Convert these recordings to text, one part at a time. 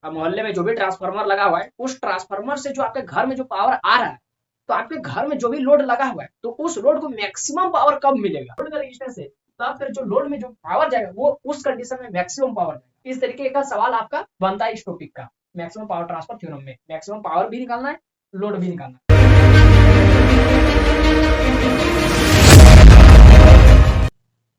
मोहल्ले में जो भी ट्रांसफार्मर लगा हुआ है, उस ट्रांसफार्मर से जो आपके घर में जो पावर आ रहा है, तो आपके घर में जो भी लोड लगा हुआ है, तो उस लोड को मैक्सिमम पावर कब मिलेगा, लोड का रेजिस्टेंस है, तब फिर जो लोड में जो पावर जाएगा वो उस कंडीशन में मैक्सिमम पावर जाएगा। इस तरीके का सवाल आपका बनता है इस टॉपिक का, मैक्सिमम पावर ट्रांसफर थ्योरम में मैक्सिमम पावर भी निकालना है, लोड भी निकालना है।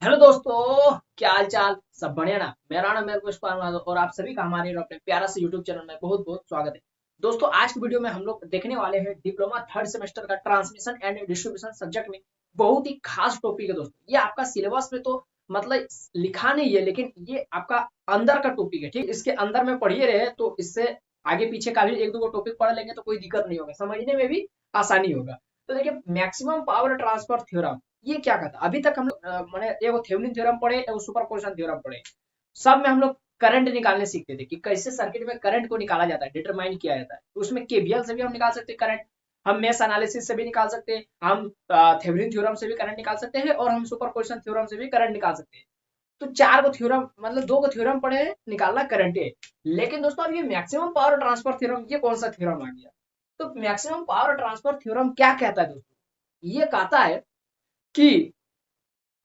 हेलो दोस्तों, क्या हाल चाल, सब बढ़िया ना। मेरा नाम है पुष्पा और आप सभी का हमारे अपने प्यारा से यूट्यूब चैनल में बहुत बहुत स्वागत है। दोस्तों, आज की वीडियो में हम लोग देखने वाले हैं डिप्लोमा थर्ड सेमेस्टर का ट्रांसमिशन एंड डिस्ट्रीब्यूशन सब्जेक्ट में बहुत ही खास टॉपिक है। दोस्तों, ये आपका सिलेबस में तो मतलब लिखा नहीं है, लेकिन ये आपका अंदर का टॉपिक है। ठीक, इसके अंदर में पढ़िए रहे तो इससे आगे पीछे का भी एक दो टॉपिक पढ़ लेंगे तो कोई दिक्कत नहीं होगा, समझने में भी आसानी होगा। तो देखिए, मैक्सिमम पावर ट्रांसफर थ्योरम ये क्या कहता है। अभी तक हम लोग मैंने एगो थेवेनिन थ्योरम पढ़े, एगो सुपरपोजिशन थ्योरम पढ़े। सब में हम लोग करंट निकालने सीखते थे कि कैसे सर्किट में करंट को निकाला जाता है, डिटरमाइन किया जाता है। तो उसमें केवीएल से भी हम निकाल सकते हैं करंट, हम मेश एनालिसिस से भी निकाल सकते हैं, हम थेवेनिन थ्योरम से भी करंट निकाल सकते हैं, और हम सुपरपोजिशन थ्योरम से भी करंट निकाल सकते हैं। तो चार को थ्योरम मतलब दो को थ्योरम पढ़े हैं, निकालना करंट है। लेकिन दोस्तों, अब ये मैक्सिमम पावर ट्रांसफर थ्योरम ये कौन सा थ्योरम आ गया। तो मैक्सिमम पावर ट्रांसफर थ्योरम क्या कहता है दोस्तों, ये कहता है कि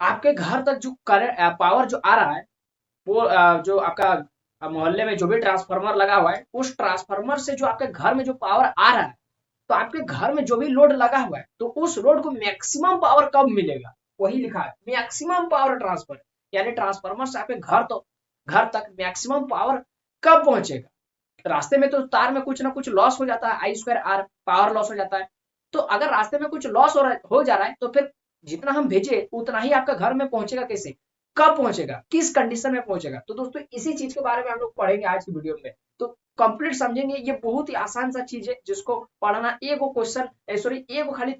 आपके घर तक जो करंट पावर जो आ रहा है, वो जो आपका मोहल्ले में जो भी ट्रांसफार्मर लगा हुआ है, उस ट्रांसफार्मर से जो आपके घर में जो पावर आ रहा है, तो आपके घर में जो भी लोड लगा हुआ है, तो उस लोड को मैक्सिमम पावर कब मिलेगा, वही लिखा है मैक्सिमम पावर ट्रांसफर। यानी ट्रांसफार्मर से आपके घर तक मैक्सिमम पावर कब पहुंचेगा। रास्ते में तो तार में कुछ ना कुछ लॉस हो जाता है, I²R पावर लॉस हो जाता है। तो अगर रास्ते में कुछ लॉस हो जा रहा है, तो फिर जितना हम भेजे उतना ही आपका घर में पहुंचेगा। कैसे, कब पहुंचेगा, किस कंडीशन में पहुंचेगा। तो दोस्तों, इसी चीज के बारे में हम लोग पढ़ेंगे आज की वीडियो में। तो कंप्लीट समझेंगे। ये बहुत ही आसान सा चीज है जिसको पढ़ना एगो क्वेश्चन सॉरी एगो खाली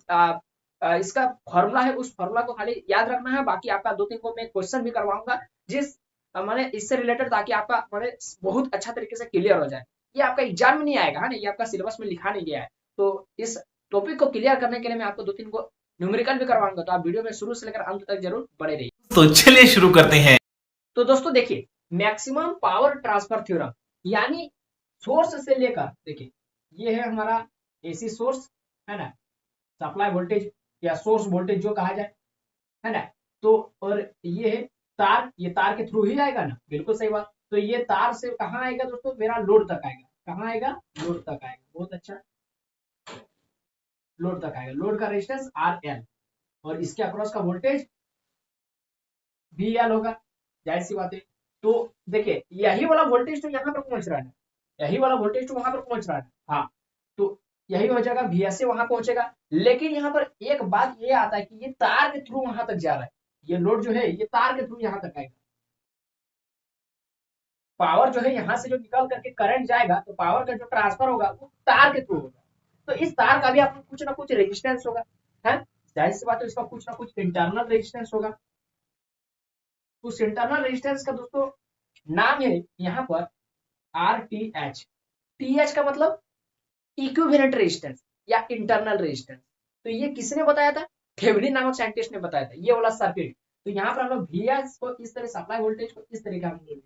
इसका फॉर्मूला है, उस फॉर्मूला को खाली याद रखना है। बाकी आपका दो तीन को मैं क्वेश्चन भी करवाऊंगा जिस मैंने इससे रिलेटेड, ताकि आपका मैंने बहुत अच्छा तरीके से क्लियर हो जाए। ये आपका एग्जाम में नहीं आएगा, है ना, ये आपका सिलेबस में लिखा नहीं गया है। तो इस टॉपिक को क्लियर करने के लिए मैं आपको दो तीन को न्यूमेरिकल भी करवाऊंगा। तो आप वीडियो में शुरू से लेकर अंत तक जरूर बने रहिए। तो चलिए शुरू करते हैं। तो दोस्तों देखिए, मैक्सिमम पावर ट्रांसफर थ्योरम यानी सोर्स से लेकर, देखिए ये है हमारा एसी सोर्स, है ना, सप्लाई वोल्टेज या सोर्स वोल्टेज जो कहा जाए, है ना। तो और ये है तार, ये तार के थ्रू ही आएगा ना, बिल्कुल सही बात। तो ये तार से कहाँ आएगा दोस्तों, मेरा लोड तक आएगा। कहाँ आएगा, लोड तक आएगा। बहुत अच्छा, लोड तक आएगा। लोड का रेजिस्टेंस RL और इसके अक्रॉस का वोल्टेज VL होगा, जाहिर सी बात है। तो देखिए, यही वाला वोल्टेज तो यहाँ पर पहुंच रहा है, यही वाला वोल्टेज तो वहां पर पहुंच रहा है। हाँ, तो यही हो जाएगा, VS से वहां पहुंचेगा। लेकिन यहाँ पर एक बात ये आता है कि ये तार के थ्रू वहां तक जा रहा है। ये लोड जो है ये तार के थ्रू यहाँ तक आएगा। पावर जो है यहाँ से जो निकल करके करंट जाएगा, तो पावर का जो ट्रांसफर होगा वो तार के थ्रू होगा। तो इस तार का भी आपको कुछ ना कुछ रेजिस्टेंस होगा, है, जाहिर सी बात है, इसका कुछ ना कुछ इंटरनल रेजिस्टेंस होगा। उस इंटरनल रेजिस्टेंस का दोस्तों नाम है यहाँ पर RTH। TH का मतलब इक्विवेलेंट रेजिस्टेंस या इंटरनल रेजिस्टेंस। तो ये किसने बताया था, थेवेनिन नामक साइंटिस्ट ने बताया था, ये वाला सर्किट। तो यहाँ पर हम लोग VS को इस तरह, सप्लाई वोल्टेज को इस तरीके हम लोग,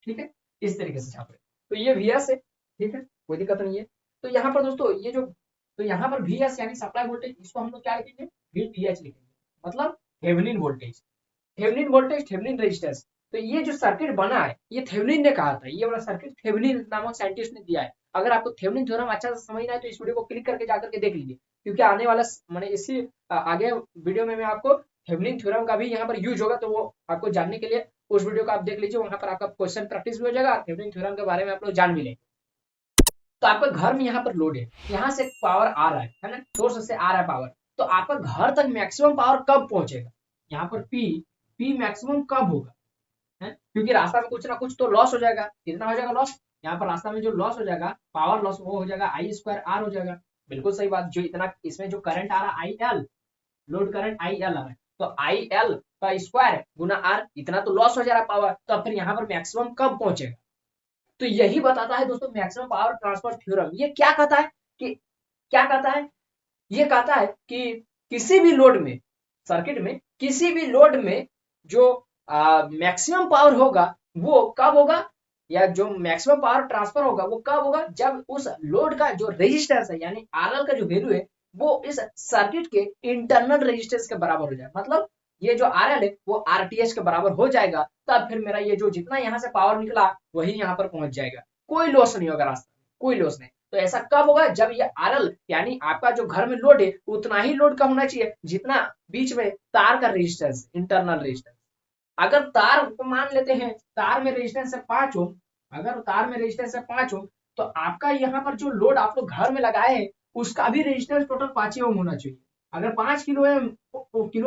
ठीक है, इस तरीके से छाप रहे। तो ये VS है, ठीक है, कोई दिक्कत नहीं है। तो यहाँ पर दोस्तों ये जो, तो यहाँ पर VS यानी सप्लाई वोल्टेज, इसको हम लोग क्या लिखेंगे, VTH लिखेंगे, मतलब Thevenin voltage. Thevenin voltage, Thevenin resistance. तो ये जो सर्किट बना है ये थेवेनिन ने कहा था, ये वाला सर्किट थेवेनिन नामक साइंटिस्ट ने दिया है। अगर आपको थेवेनिन थ्योरम अच्छा से समझना है तो इस वीडियो को क्लिक करके जाकर के देख लीजिए, क्योंकि आने वाला मैंने इसी आगे वीडियो में मैं आपको थेवेनिन थ्योरम का भी यहाँ पर यूज होगा, तो वो आपको जानने के लिए उस वीडियो को आप देख लीजिए। वहां पर आपका क्वेश्चन प्रैक्टिस भी हो जाएगा, थेवेनिन थ्योरम के बारे में आप लोग जान भी लेंगे। तो आपका घर में यहाँ पर लोड है, यहाँ से पावर आ रहा है ना, सोर्स से आ रहा है पावर। तो आपका घर तक मैक्सिमम पावर कब पहुंचेगा, यहाँ पर पी मैक्सिमम कब होगा, है, क्योंकि रास्ता में कुछ ना कुछ तो लॉस हो जाएगा। कितना हो जाएगा लॉस, यहाँ पर रास्ता में जो लॉस हो जाएगा, पावर लॉस, वो हो जाएगा I²R हो जाएगा। बिल्कुल सही बात। जो इतना इसमें जो करंट आ रहा है IL, लोड करंट IL आ रहा है, तो IL का स्क्वायर गुना R, इतना तो लॉस हो जा रहा है पावर। तो फिर यहाँ पर मैक्सिमम कब पहुंचेगा। तो यही बताता है दोस्तों मैक्सिमम पावर ट्रांसफर थ्योरम। ये क्या कहता है कि, क्या कहता है, ये कहता है कि किसी भी लोड में, सर्किट में किसी भी लोड में जो मैक्सिमम पावर होगा वो कब होगा, या जो मैक्सिमम पावर ट्रांसफर होगा वो कब होगा, जब उस लोड का जो रेजिस्टेंस है यानी आरएल का जो वैल्यू है वो इस सर्किट के इंटरनल रेजिस्टेंस के बराबर हो जाए। मतलब ये जो आरएल है वो आरटीएच के बराबर हो जाएगा, तब फिर मेरा ये जो जितना यहाँ से पावर निकला वही यहाँ पर पहुंच जाएगा, कोई लॉस नहीं होगा रास्ते में, कोई लॉस नहीं। तो ऐसा कब होगा, जब ये आरएल यानी आपका जो घर में लोड है उतना ही लोड का होना चाहिए जितना बीच में तार का रेजिस्टेंस, इंटरनल रेजिस्टेंस। अगर तार को मान लेते हैं तार में रेजिस्टेंस है 5 ओम, अगर तार में रेजिस्टेंस है 5 ओम, तो आपका यहाँ पर जो लोड आप लोग घर में लगाए हैं उसका भी रेजिस्टेंस टोटल 5 ओम होना चाहिए। अगर 5 किलो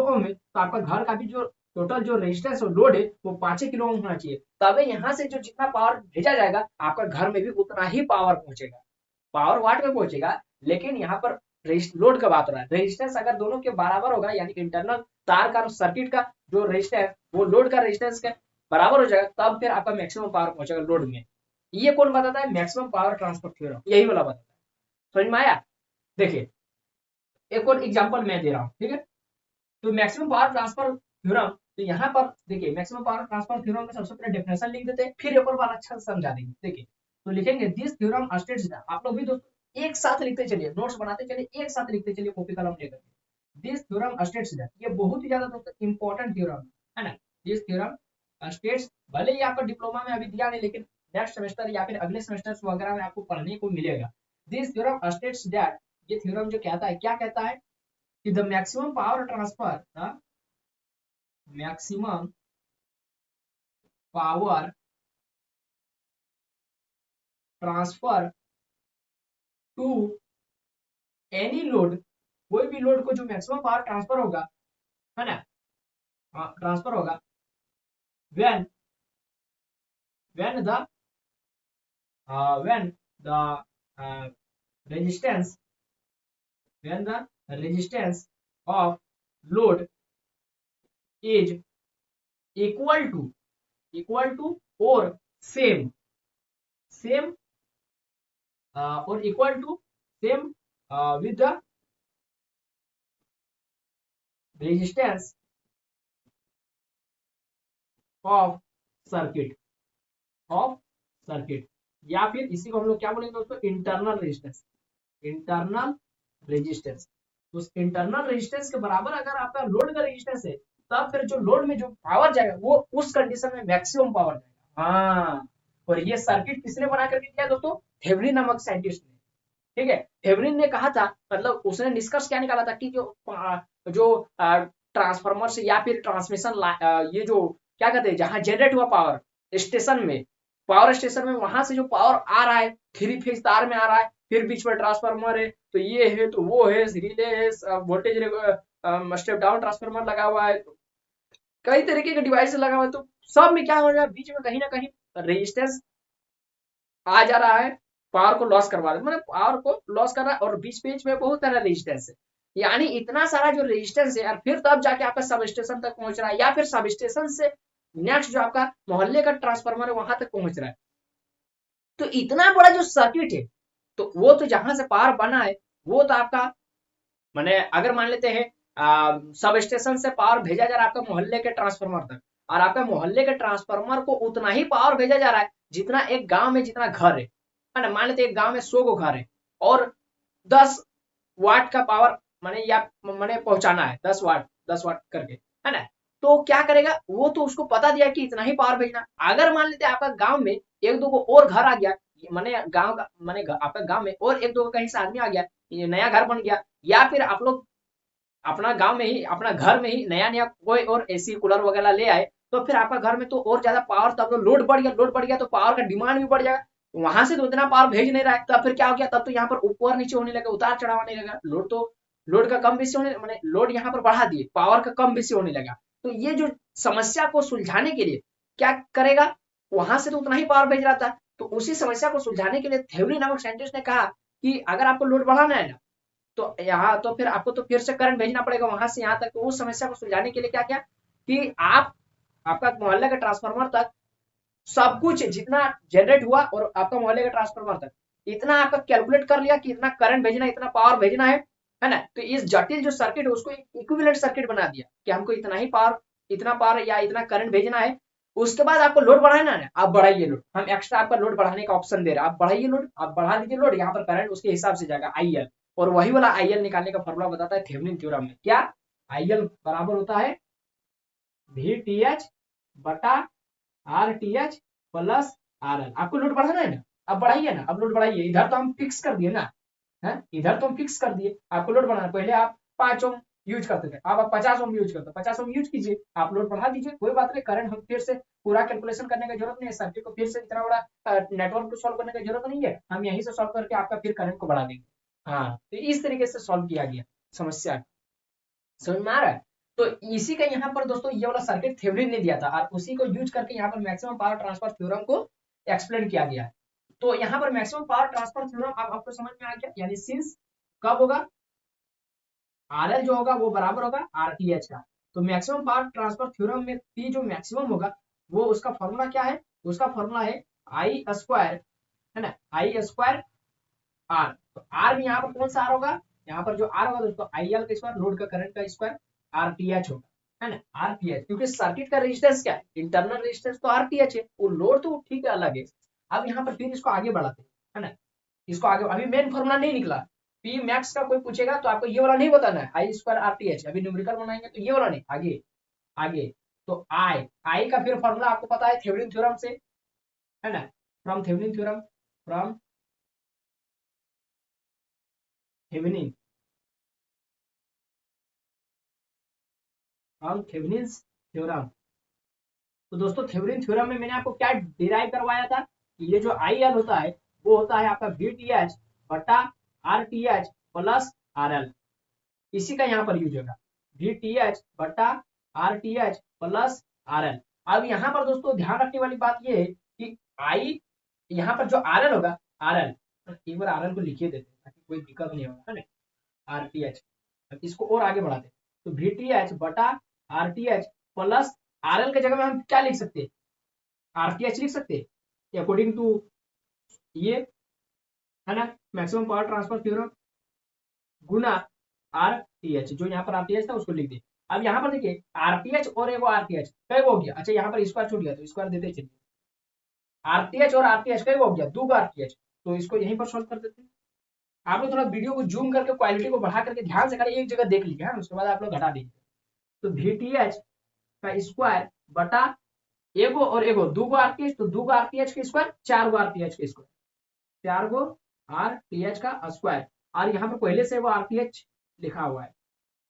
ओम है तो आपका घर का भी जो टोटल जो रेजिस्टेंस और लोड है वो 5 किलो ओम होना चाहिए, तभी यहाँ से जो जितना पावर भेजा जाएगा आपका घर में भी उतना ही पावर पहुंचेगा, पावर वाट में पहुंचेगा। लेकिन यहाँ पर लोड का बात हो रहा है, रेजिस्टेंस अगर दोनों के बराबर होगा यानी इंटरनल तार का सर्किट का जो रेजिस्टेंस वो लोड का रेजिस्टेंस के बराबर हो जाएगा, तब फिर आपका मैक्सिमम पावर पहुंचेगा लोड में। ये कौन बताता है, मैक्सिमम पावर ट्रांसफर थ्योरम, यही वाला बताता है। समझ में आया? देखिए एक और एग्जांपल मैं दे रहा हूँ, ठीक है। तो मैक्सिमम पावर ट्रांसफर थ्योरम, तो यहाँ पर देखिए मैक्सिमम पावर ट्रांसफर थ्योरम का सबसे पहले डेफिनेशन लिख देते हैं, फिर एक और बार अच्छा से समझा देंगे। देखिए तो लिखेंगे दिस थ्योरम स्टेट्स दैट, आप लोग भी दोस्तों एक साथ लिखते चलिए, नोट्स बनाते चलिए, एक साथ लिखते चलिए कॉपी कलम लेकर। दिस थ्योरम स्टेट्स दैट, ये बहुत ही ज्यादा दोस्तों इंपॉर्टेंट थ्योरम है ना। दिस थ्योरम स्टेट्स, भले ही आपका डिप्लोमा में अभी दिया नहीं लेकिन नेक्स्ट सेमेस्टर या फिर अगले सेमेस्टर वगैरह में आपको पढ़ने को मिलेगा। दिस थ्योरम स्टेट्स दैट, ये थ्योरम जो कहता है, क्या कहता है कि the maximum power transfer, maximum power transfer to any load, कोई भी लोड को जो मैक्सिमम पावर ट्रांसफर होगा है ना, ट्रांसफर होगा when when the when the resistance when the resistance of load is equal to और सेम और equal to same with the resistance of circuit, या फिर इसी को हम लोग क्या बोलेंगे दोस्तों, इंटरनल रेजिस्टेंस, इंटरनल रेजिस्टेंस। तो इंटरनल रेजिस्टेंस के बराबर अगर आपका लोड का रेजिस्टेंस है, तब फिर जो लोड में जो पावर जाएगा वो उस कंडीशन में मैक्सिमम पावर जाएगा। हाँ, और ये सर्किट किसने बना करके दिया दोस्तों, थेवेनिन नामक साइंटिस्ट ने, ठीक है। थेवेनिन ने कहा था, मतलब उसने निष्कर्ष क्या निकाला था कि जो ट्रांसफार्मर से या फिर ट्रांसमिशन ये जो क्या कहते हैं जहां जनरेट हुआ पावर स्टेशन में, पावर स्टेशन में वहां से जो पावर आ रहा है 3 फेज तार में आ रहा है, फिर बीच में ट्रांसफार्मर है, तो ये है तो वो है, रिले है, वोल्टेज स्टेप डाउन ट्रांसफार्मर लगा हुआ है, तो कई तरीके के डिवाइस लगा हुआ है, तो सब में क्या हो रहा है, बीच में कहीं ना कहीं रेजिस्टेंस आ जा रहा है, पावर को लॉस करवा रहा है, मतलब पावर को लॉस कर रहा है, और बीच बीच में बहुत सारा रेजिस्टेंस है, यानी इतना सारा जो रेजिस्टेंस है, और फिर तब जाके आपका सब स्टेशन तक पहुंच रहा है, या फिर सब स्टेशन से नेक्स्ट जो आपका मोहल्ले का ट्रांसफार्मर है वहां तक पहुंच रहा है। तो इतना बड़ा जो सर्किट है, तो वो तो जहां से पावर बना है वो तो आपका माने अगर मान लेते हैं सब स्टेशन से पावर भेजा जा रहा है आपका मोहल्ले के ट्रांसफार्मर तक, और आपका मोहल्ले के ट्रांसफार्मर को उतना ही पावर भेजा जा रहा है जितना एक गांव में जितना घर है ना। मान लेते एक गांव में 100 गो घर है और 10 वाट का पावर माने या माने पहुंचाना है, 10 वाट करके, है ना। तो क्या करेगा, वो तो उसको पता दिया कि इतना ही पावर भेजना। अगर मान लेते आपका गांव में एक दो को और घर आ गया, माने गांव का माने आपका गांव में और एक दो कहीं से आदमी आ गया, ये नया घर बन गया, या फिर आप लोग अपना गांव में ही अपना घर में ही नया नया कोई और एसी कूलर वगैरह ले आए, तो फिर आपका घर में तो और ज्यादा पावर, तब तो लोड बढ़ गया तो पावर का डिमांड भी बढ़ जाएगा, वहां से तो उतना पावर भेज नहीं रहा है, तब फिर क्या हो गया, तब तो यहाँ पर ऊपर नीचे होने लगा, उतार चढ़ाव होने लगा, लोड का कम बेसी होने माने लोड यहाँ पर बढ़ा दिए, पावर का कम बेसी होने लगा। तो ये जो समस्या को सुलझाने के लिए क्या करेगा, वहां से तो उतना ही पावर भेज रहा था, तो उसी समस्या को सुलझाने के लिए थेवेनिन नामक साइंटिस्ट ने कहा कि अगर आपको लोड बढ़ाना है ना, तो यहाँ तो फिर आपको तो फिर से करंट भेजना पड़ेगा वहां से यहाँ तक। तो उस समस्या को सुलझाने के लिए क्या किया कि आप आपका मोहल्ले के ट्रांसफार्मर तक सब कुछ जितना जनरेट हुआ और आपका मोहल्ले के ट्रांसफार्मर तक इतना आपका कैलकुलेट कर लिया कि इतना करंट भेजना, इतना पावर भेजना है ना। तो इस जटिल जो सर्किट है उसको इक्विवेलेंट सर्किट बना दिया कि हमको इतना ही पावर, इतना पावर या इतना करंट भेजना है, उसके बाद आपको लोड बढ़ाना है, आप बढ़ाइए लोड, हम एक्स्ट्रा आपका लोड बढ़ाने का ऑप्शन दे रहे हैं, आप बढ़ाइए लोड, आप बढ़ा दीजिए लोड, यहाँ पर करंट उसके हिसाब से जाएगा IL, और वही वाला IL निकालने का फॉर्मूला बताता है थेवेनिन थ्योरम में, क्या IL बराबर होता है VTH बटा RTH प्लस RL। आपको लोड बढ़ाना है ना, अब बढ़ाइए ना, अब लोड बढ़ाइए, इधर तो हम फिक्स कर दिए ना, है इधर तो हम फिक्स कर दिए, आपको लोड बढ़ाना, पहले आप 5 ओम यूज करते थे, अब आप 50 ओम यूज करते, 50 ओम यूज कीजिए, आप लोड बढ़ा दीजिए, कोई बात नहीं, करंट हम फिर से पूरा कैलकुलेशन करने की जरूरत नहीं है, सर्किट को फिर से इतना बड़ा नेटवर्क को सॉल्व करने की जरूरत नहीं है, हम यहीं से सॉल्व करके आपका फिर करंट को बढ़ा देंगे। हाँ, तो इस तरीके से सॉल्व किया गया समस्या, समझ में आ रहा है। तो इसी का यहाँ पर दोस्तों ये वाला सर्किट थ्योरम ने दिया था, और उसी को यूज करके यहाँ पर मैक्सिमम पावर ट्रांसफर थ्योरम को एक्सप्लेन किया गया है। तो यहाँ पर मैक्सिमम पावर ट्रांसफर थ्योरम अब आपको समझ में आ गया, यानी सिंस कब होगा, RL जो होगा वो बराबर होगा RTH का, तो मैक्सिमम पावर ट्रांसफर थ्योरम में P जो मैक्सिमम होगा वो उसका फॉर्मूला क्या है, उसका फॉर्मूला है I स्क्वायर, है ना, I स्क्वायर R, तो R भी यहाँ पर कौन सा R होगा, यहाँ पर जो R होगा दोस्तों IL का स्क्वायर, लोड का करंट का स्क्वायर, RTH होगा, है ना, RTH, क्योंकि सर्किट का रेजिस्टेंस क्या है, इंटरनल रेजिस्टेंस तो RTH है, वो लोड तो ठीक है अलग है। अब यहाँ पर फिर इसको आगे बढ़ाते हैं, है ना, इसको आगे, अभी मेन फॉर्मूला नहीं निकला, पी मैक्स का कोई पूछेगा तो आपको ये वाला नहीं बताना है, I स्क्वायर RTH, अभी न्यूमेरिकल बनाएंगे तो ये वाला नहीं, आगे आगे, तो आई का फिर फॉर्मूला आपको पता है थेवेनिन थ्योरम से, है ना, from Thevenin theorem, from Thevenin, from Thevenin's theorem. तो दोस्तों थेवेनिन थ्योरम में मैंने आपको क्या डिराइव करवाया था, कि ये जो IL होता है वो होता है आपका VTH बटा RTH प्लस RL, इसी का यहाँ पर यूज होगा, VTH बटा RTH प्लस RL। अब यहाँ पर दोस्तों ध्यान रखने वाली बात ये है कि I यहाँ पर जो RL होगा, RL एक बार RL को लिखिए देते हैं ताकि कोई दिक्कत नहीं होगा, है ना, RTH, अब इसको और आगे बढ़ाते हैं, तो VTH बटा RTH प्लस RL के जगह में हम क्या लिख सकते हैं, RTH लिख सकते हैं अकॉर्डिंग टू ये, है ना, मैक्सिमम पावर ट्रांसफर थ्योरम गुना RTH, जो यहाँ पर RTH था उसको लिख दिए। अब यहाँ पर देखिए RTH और एगो RTH कई हो गया, अच्छा यहाँ पर स्क्वायर छूट गया तो स्क्वायर देते चलिए, RTH और RTH कई हो गया, 2 का RTH, तो इसको यहीं पर सॉल्व कर देते हैं। आप लोग थोड़ा वीडियो को जूम करके क्वालिटी को बढ़ा करके ध्यान से करें, एक जगह देख लीजिए, है, उसके बाद आप लोग घटा दीजिए, तो VTH का स्क्वायर बटा एगो और एगो, 2 गो RTH, तो 2 गो RTH का स्क्वायर, 4 गो RTH का स्क्वायर, 4 गो RTH का स्क्वायर, और यहाँ पर पहले से वो RTH लिखा हुआ है,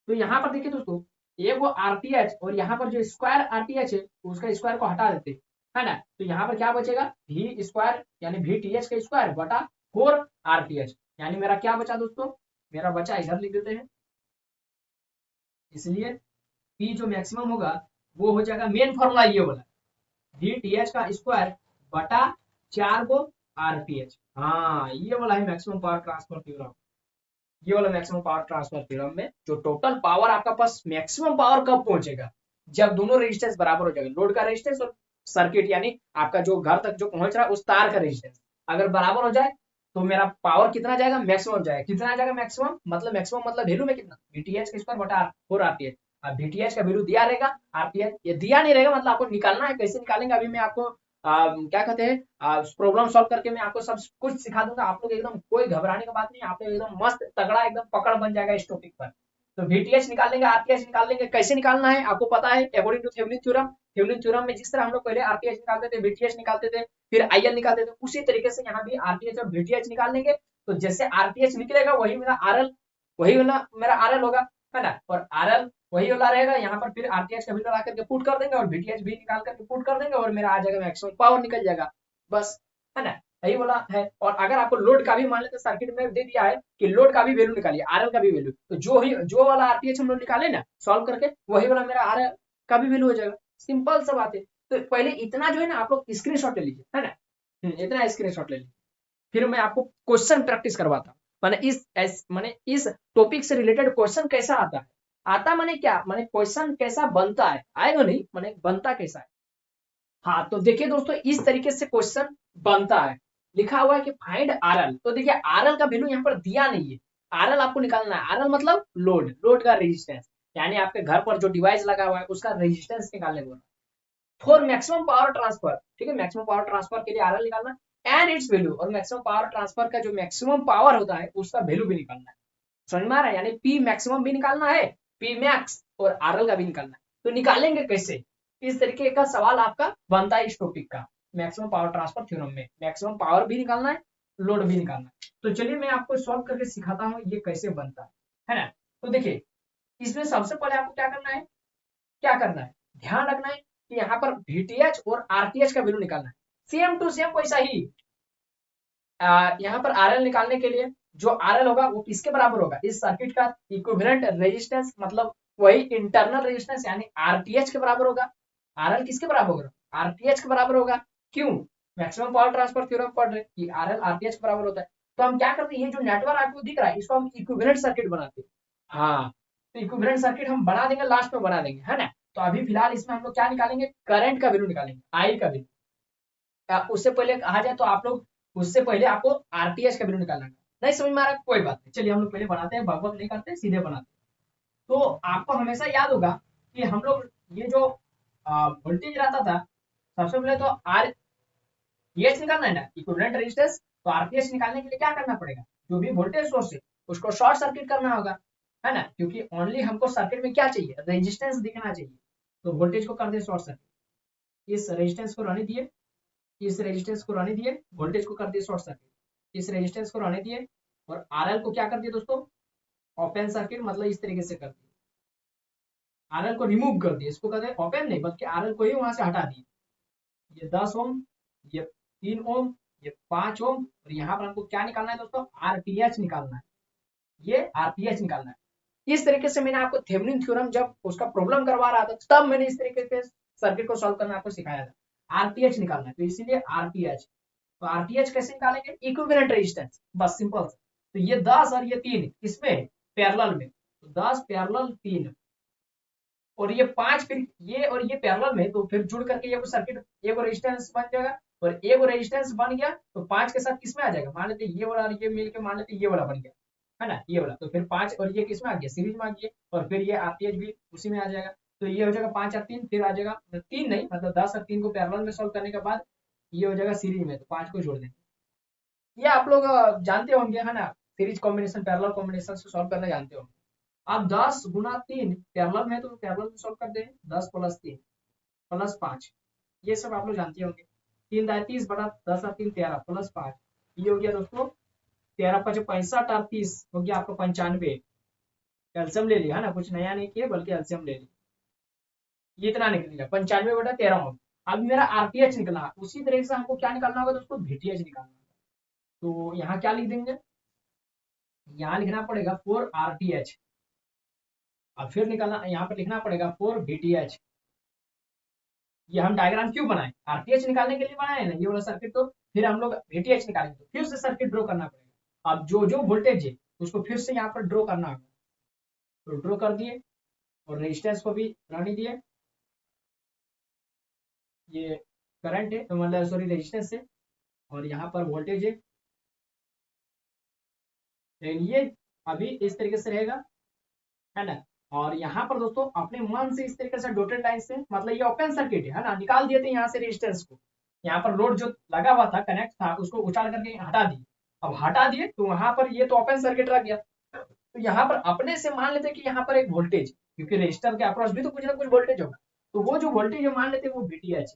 तो यहाँ पर देखिए दोस्तों ये वो RTH और यहाँ पर जो स्क्वायर RTH है उसका स्क्वायर को हटा देते, है ना, तो यहाँ पर क्या बचेगा, V स्क्वायर यानी VTH का स्क्वायर बटा 4 RTH, यानी मेरा क्या बचा दोस्तों, मेरा बचा इधर लिख देते हैं, इसलिए P जो मैक्सिमम होगा वो हो जाएगा, मेन फॉर्मूला ये वाला VTH का स्क्वायर बटा 4 गो RTH, हाँ ये वाला है मैक्सिमम पावर ट्रांसफर थ्योरम, ये वाला मैक्सिमम पावर ट्रांसफर थ्योरम में जो टोटल पावर आपका पास मैक्सिमम पावर कब पहुंचेगा, जब दोनों रेजिस्टेंस बराबर हो जाएगा, लोड का रेजिस्टेंस और सर्किट यानी आपका जो घर तक जो पहुंच रहा है उस तार का रेजिस्टेंस अगर बराबर हो जाए तो मेरा पावर कितना जाएगा, मैक्सिमम जाएगा, कितना जाएगा मैक्सिमम, मतलब वैल्यू में कितना, VTH का स्क्वायर बटा 4 RTH, अब VTH का वैल्यू दिया रहेगा, RTH ये दिया नहीं रहेगा, मतलब आपको निकालना है, कैसे निकालेंगे अभी मैं आपको क्या कहते हैं प्रॉब्लम सॉल्व करके मैं आपको सब कुछ सिखा दूंगा, आप लोग एकदम कोई घबराने की बात नहीं, आप लोग एकदम मस्त तगड़ा एकदम पकड़ बन जाएगा इस टॉपिक पर। तो VTH निकाल लेंगे, RTH निकाल लेंगे, कैसे निकालना है आपको पता है, according to Thevenin theorem, Thevenin theorem में जिस तरह हम लोग पहले RTH निकालते थे, VTH निकालते थे, फिर IL निकालते थे, उसी तरीके से यहाँ भी RTH और VTH निकाल लेंगे, तो जैसे RTH निकलेगा वही मेरा RL, वही वाला मेरा RL होगा, है ना, और RL वही वाला रहेगा, यहाँ पर फिर RTH का वैल्यू ला करके पुट कर देंगे और VTH भी निकाल करके पुट कर देंगे और मेरा आ जाएगा मैक्सिमम पावर निकल जाएगा, बस, है ना, यही वाला है। और अगर आपको लोड का भी मान लेते सर्किट में दे दिया है कि लोड का भी वैल्यू निकालिए, RL का भी वैल्यू, तो जो वाला RTH हम लोग निकाले ना सॉल्व करके वही वाला मेरा RL का भी वैल्यू हो जाएगा, सिंपल सा बात है। तो पहले इतना जो है ना आप लोग स्क्रीनशॉट ले लीजिए, है ना, इतना स्क्रीनशॉट ले लीजिए, फिर मैं आपको क्वेश्चन प्रैक्टिस करवाता हूँ, माने इस टॉपिक से रिलेटेड क्वेश्चन कैसा आता है, आता माने क्या, माने क्वेश्चन कैसा बनता है, आएगा नहीं माने बनता कैसा है। हाँ तो देखिए दोस्तों इस तरीके से क्वेश्चन बनता है, लिखा हुआ है कि फाइंड RL, तो देखिए RL का वैल्यू यहाँ पर दिया नहीं है, RL आपको निकालना है, RL मतलब लोड का रेजिस्टेंस, यानी आपके घर पर जो डिवाइस लगा हुआ है उसका रेजिस्टेंस निकालने को, फॉर मैक्सिमम पावर ट्रांसफर, ठीक है, मैक्सिमम पावर ट्रांसफर के लिए आरएल निकालना एंड इट्स वैल्यू, और मैक्सिमम पावर ट्रांसफर का जो मैक्सिमम पावर होता है उसका वैल्यू भी निकालना है। समझ में आ रहा है, यानी पी मैक्सिमम भी निकालना है, पी मैक्स और आरएल का भी निकालना है। तो निकालेंगे कैसे, इस तरीके का सवाल आपका बनता है इस टॉपिक का, मैक्सिमम पावर ट्रांसफर थ्योरम में मैक्सिमम पावर भी निकालना है, लोड भी निकालना है। तो चलिए मैं आपको सॉल्व करके सिखाता हूँ ये कैसे बनता है ना। तो देखिए इसमें सबसे पहले आपको क्या करना है, ध्यान रखना है कि यहाँ पर VTH और RTH का वैल्यू निकालना है, सेम टू सेम वैसा ही। यहाँ पर RL निकालने के लिए जो RL होगा वो किसके बराबर होगा, इस सर्किट का इक्विवेलेंट रेजिस्टेंस, मतलब वही इंटरनल रेजिस्टेंस यानी RTH के बराबर होगा। RL किसके बराबर होगा, RTH के बराबर होगा। क्यों, मैक्सिमम पावर ट्रांसफर थ्योरम पढ़ रहे कि RL RTH के बराबर होता है। तो हम क्या करते हैं, ये जो नेटवर्क आपको दिख रहा है इसको हम इक्विवेलेंट सर्किट बनाते हैं। हाँ, तो इक्विवेलेंट सर्किट हम बना देंगे, लास्ट में बना देंगे, है ना। तो अभी फिलहाल इसमें हम लोग क्या निकालेंगे, करंट का वैल्यू निकालेंगे, आई का वैल्यू। उससे पहले कहा जाए तो आप लोग, उससे पहले आपको RTH का वैल्यू निकालना है। नहीं समझ में आ रहा, कोई बात नहीं, चलिए हम लोग पहले बनाते हैं, बकबक नहीं करते, सीधे बनाते हैं। तो आपको हमेशा याद होगा कि हम लोग ये जो वोल्टेज रहता था, सबसे पहले तो RTH निकालना है ना, इक्विवेलेंट रेजिस्टेंस। तो RTH निकालने के लिए क्या करना पड़ेगा, जो भी वोल्टेज सोर्स है उसको शॉर्ट सर्किट करना होगा, है ना, क्योंकि ओनली हमको सर्किट में क्या चाहिए, रेजिस्टेंस दिखना चाहिए। तो वोल्टेज को कर दे शॉर्ट सर्किट, इस रेजिस्टेंस को रहने दिए, इस रेजिस्टेंस को रहने दिए, वोल्टेज को कर दिए शॉर्ट सर्किट, इस रेजिस्टेंस को रहने दिए, और RL को क्या कर दिए दोस्तों, ओपन सर्किट, मतलब इस तरीके से कर दिए, RL को रिमूव कर दिए, इसको कहते हैं ओपन नहीं बल्कि RL को ही वहां से हटा दिए। ये 10 ओम, ये 3 ओम, ये 5 ओम, और यहाँ पर हमको क्या निकालना है दोस्तों, RTH निकालना है, ये RTH निकालना है। इस तरीके से मैंने आपको थेवेनिन थ्योरम जब उसका प्रॉब्लम करवा रहा था तब मैंने इस तरीके से सर्किट को सॉल्व करना आपको सिखाया था। RTH निकालना है, तो इसीलिए RTH। तो RTH कैसे निकालेंगे, इक्विवेलेंट रेजिस्टेंस, बस सिंपल। तो ये 10 और ये 3 इसमें पैरेलल में, तो 10 पैरेलल 3, और ये 5 फिर ये और ये पैरेलल में, तो फिर जुड़ करके ये सर्किट एक रेजिस्टेंस बन जाएगा, और एक रेजिस्टेंस बन गया तो 5 के साथ किसमें आ जाएगा, मान लेते ये वाला और ये मिल के मान लेते ये वाला बन गया, है ना, ये वाला। तो फिर 5 और ये किसमें आ गया, सीरीज में आ गया, और फिर ये RTH भी उसी में आ जाएगा। तो ये हो जाएगा 5 और 3, फिर आ जाएगा 3 नहीं, मतलब 10 और 3 को पैरेलल में सोल्व करने के बाद ये हो जाएगा सीरीज में, तो 5 को जोड़ देंगे। ये आप लोग जानते होंगे, है ना, सीरीज कॉम्बिनेशन पैरेलल कॉम्बिनेशन से सॉल्व करना जानते होंगे। अब 10 गुना 3 पैरेलल में, तो पैरेलल में सॉल्व कर दें, 10 प्लस 3 प्लस 5, ये सब आप लोग जानते होंगे। 3 दाई 30 बटा 10 और 3 13 प्लस 5, ये हो गया दोस्तों 13 5 65 और 30 हो गया आपका 95। एल्सियम ले लिया, है ना, कुछ नया नहीं किया बल्कि एल्सियम ले लिया, ये इतना निकल गया 95 बटा 13 हो। अब मेरा RTH निकला, उसी तरीके से हमको क्या निकालना होगा दोस्तों, VTH निकालना होगा। तो यहाँ क्या लिख देंगे, यहाँ लिखना पड़ेगा 4 RTH, अब फिर निकालना, यहाँ पर लिखना पड़ेगा 4 VTH। ये हम डायग्राम क्यों बनाए, RTH निकालने के लिए बनाए ना ये वाला सर्किट, तो फिर हम लोग VTH निकालेंगे, तो फिर से सर्किट ड्रॉ करना पड़ेगा। अब जो जो वोल्टेज है उसको फिर से यहाँ पर ड्रॉ करना होगा, तो ड्रॉ कर दिए, और रेजिस्टेंस को भी रहने दिए, ये करंट है, तो मतलब सॉरी रेजिस्टेंस है, और यहाँ पर वोल्टेज है, ये अभी इस तरीके से रहेगा, है ना। और यहाँ पर दोस्तों अपने मन से इस तरीके से डॉटेड लाइन से, मतलब ये ओपन सर्किट है ना, निकाल दिए थे यहाँ से रेजिस्टेंस को, यहाँ पर लोड जो लगा हुआ था कनेक्ट था उसको उछाल करके हटा दिए। अब हटा दिए तो वहां पर ये तो ओपन सर्किट रह गया, तो यहाँ पर अपने से मान लेते कि यहाँ पर एक वोल्टेज, क्योंकि रेजिस्टर के अक्रॉस भी तो कुछ ना कुछ वोल्टेज होगा, तो वो जो वोल्टेज मान लेते वो VTH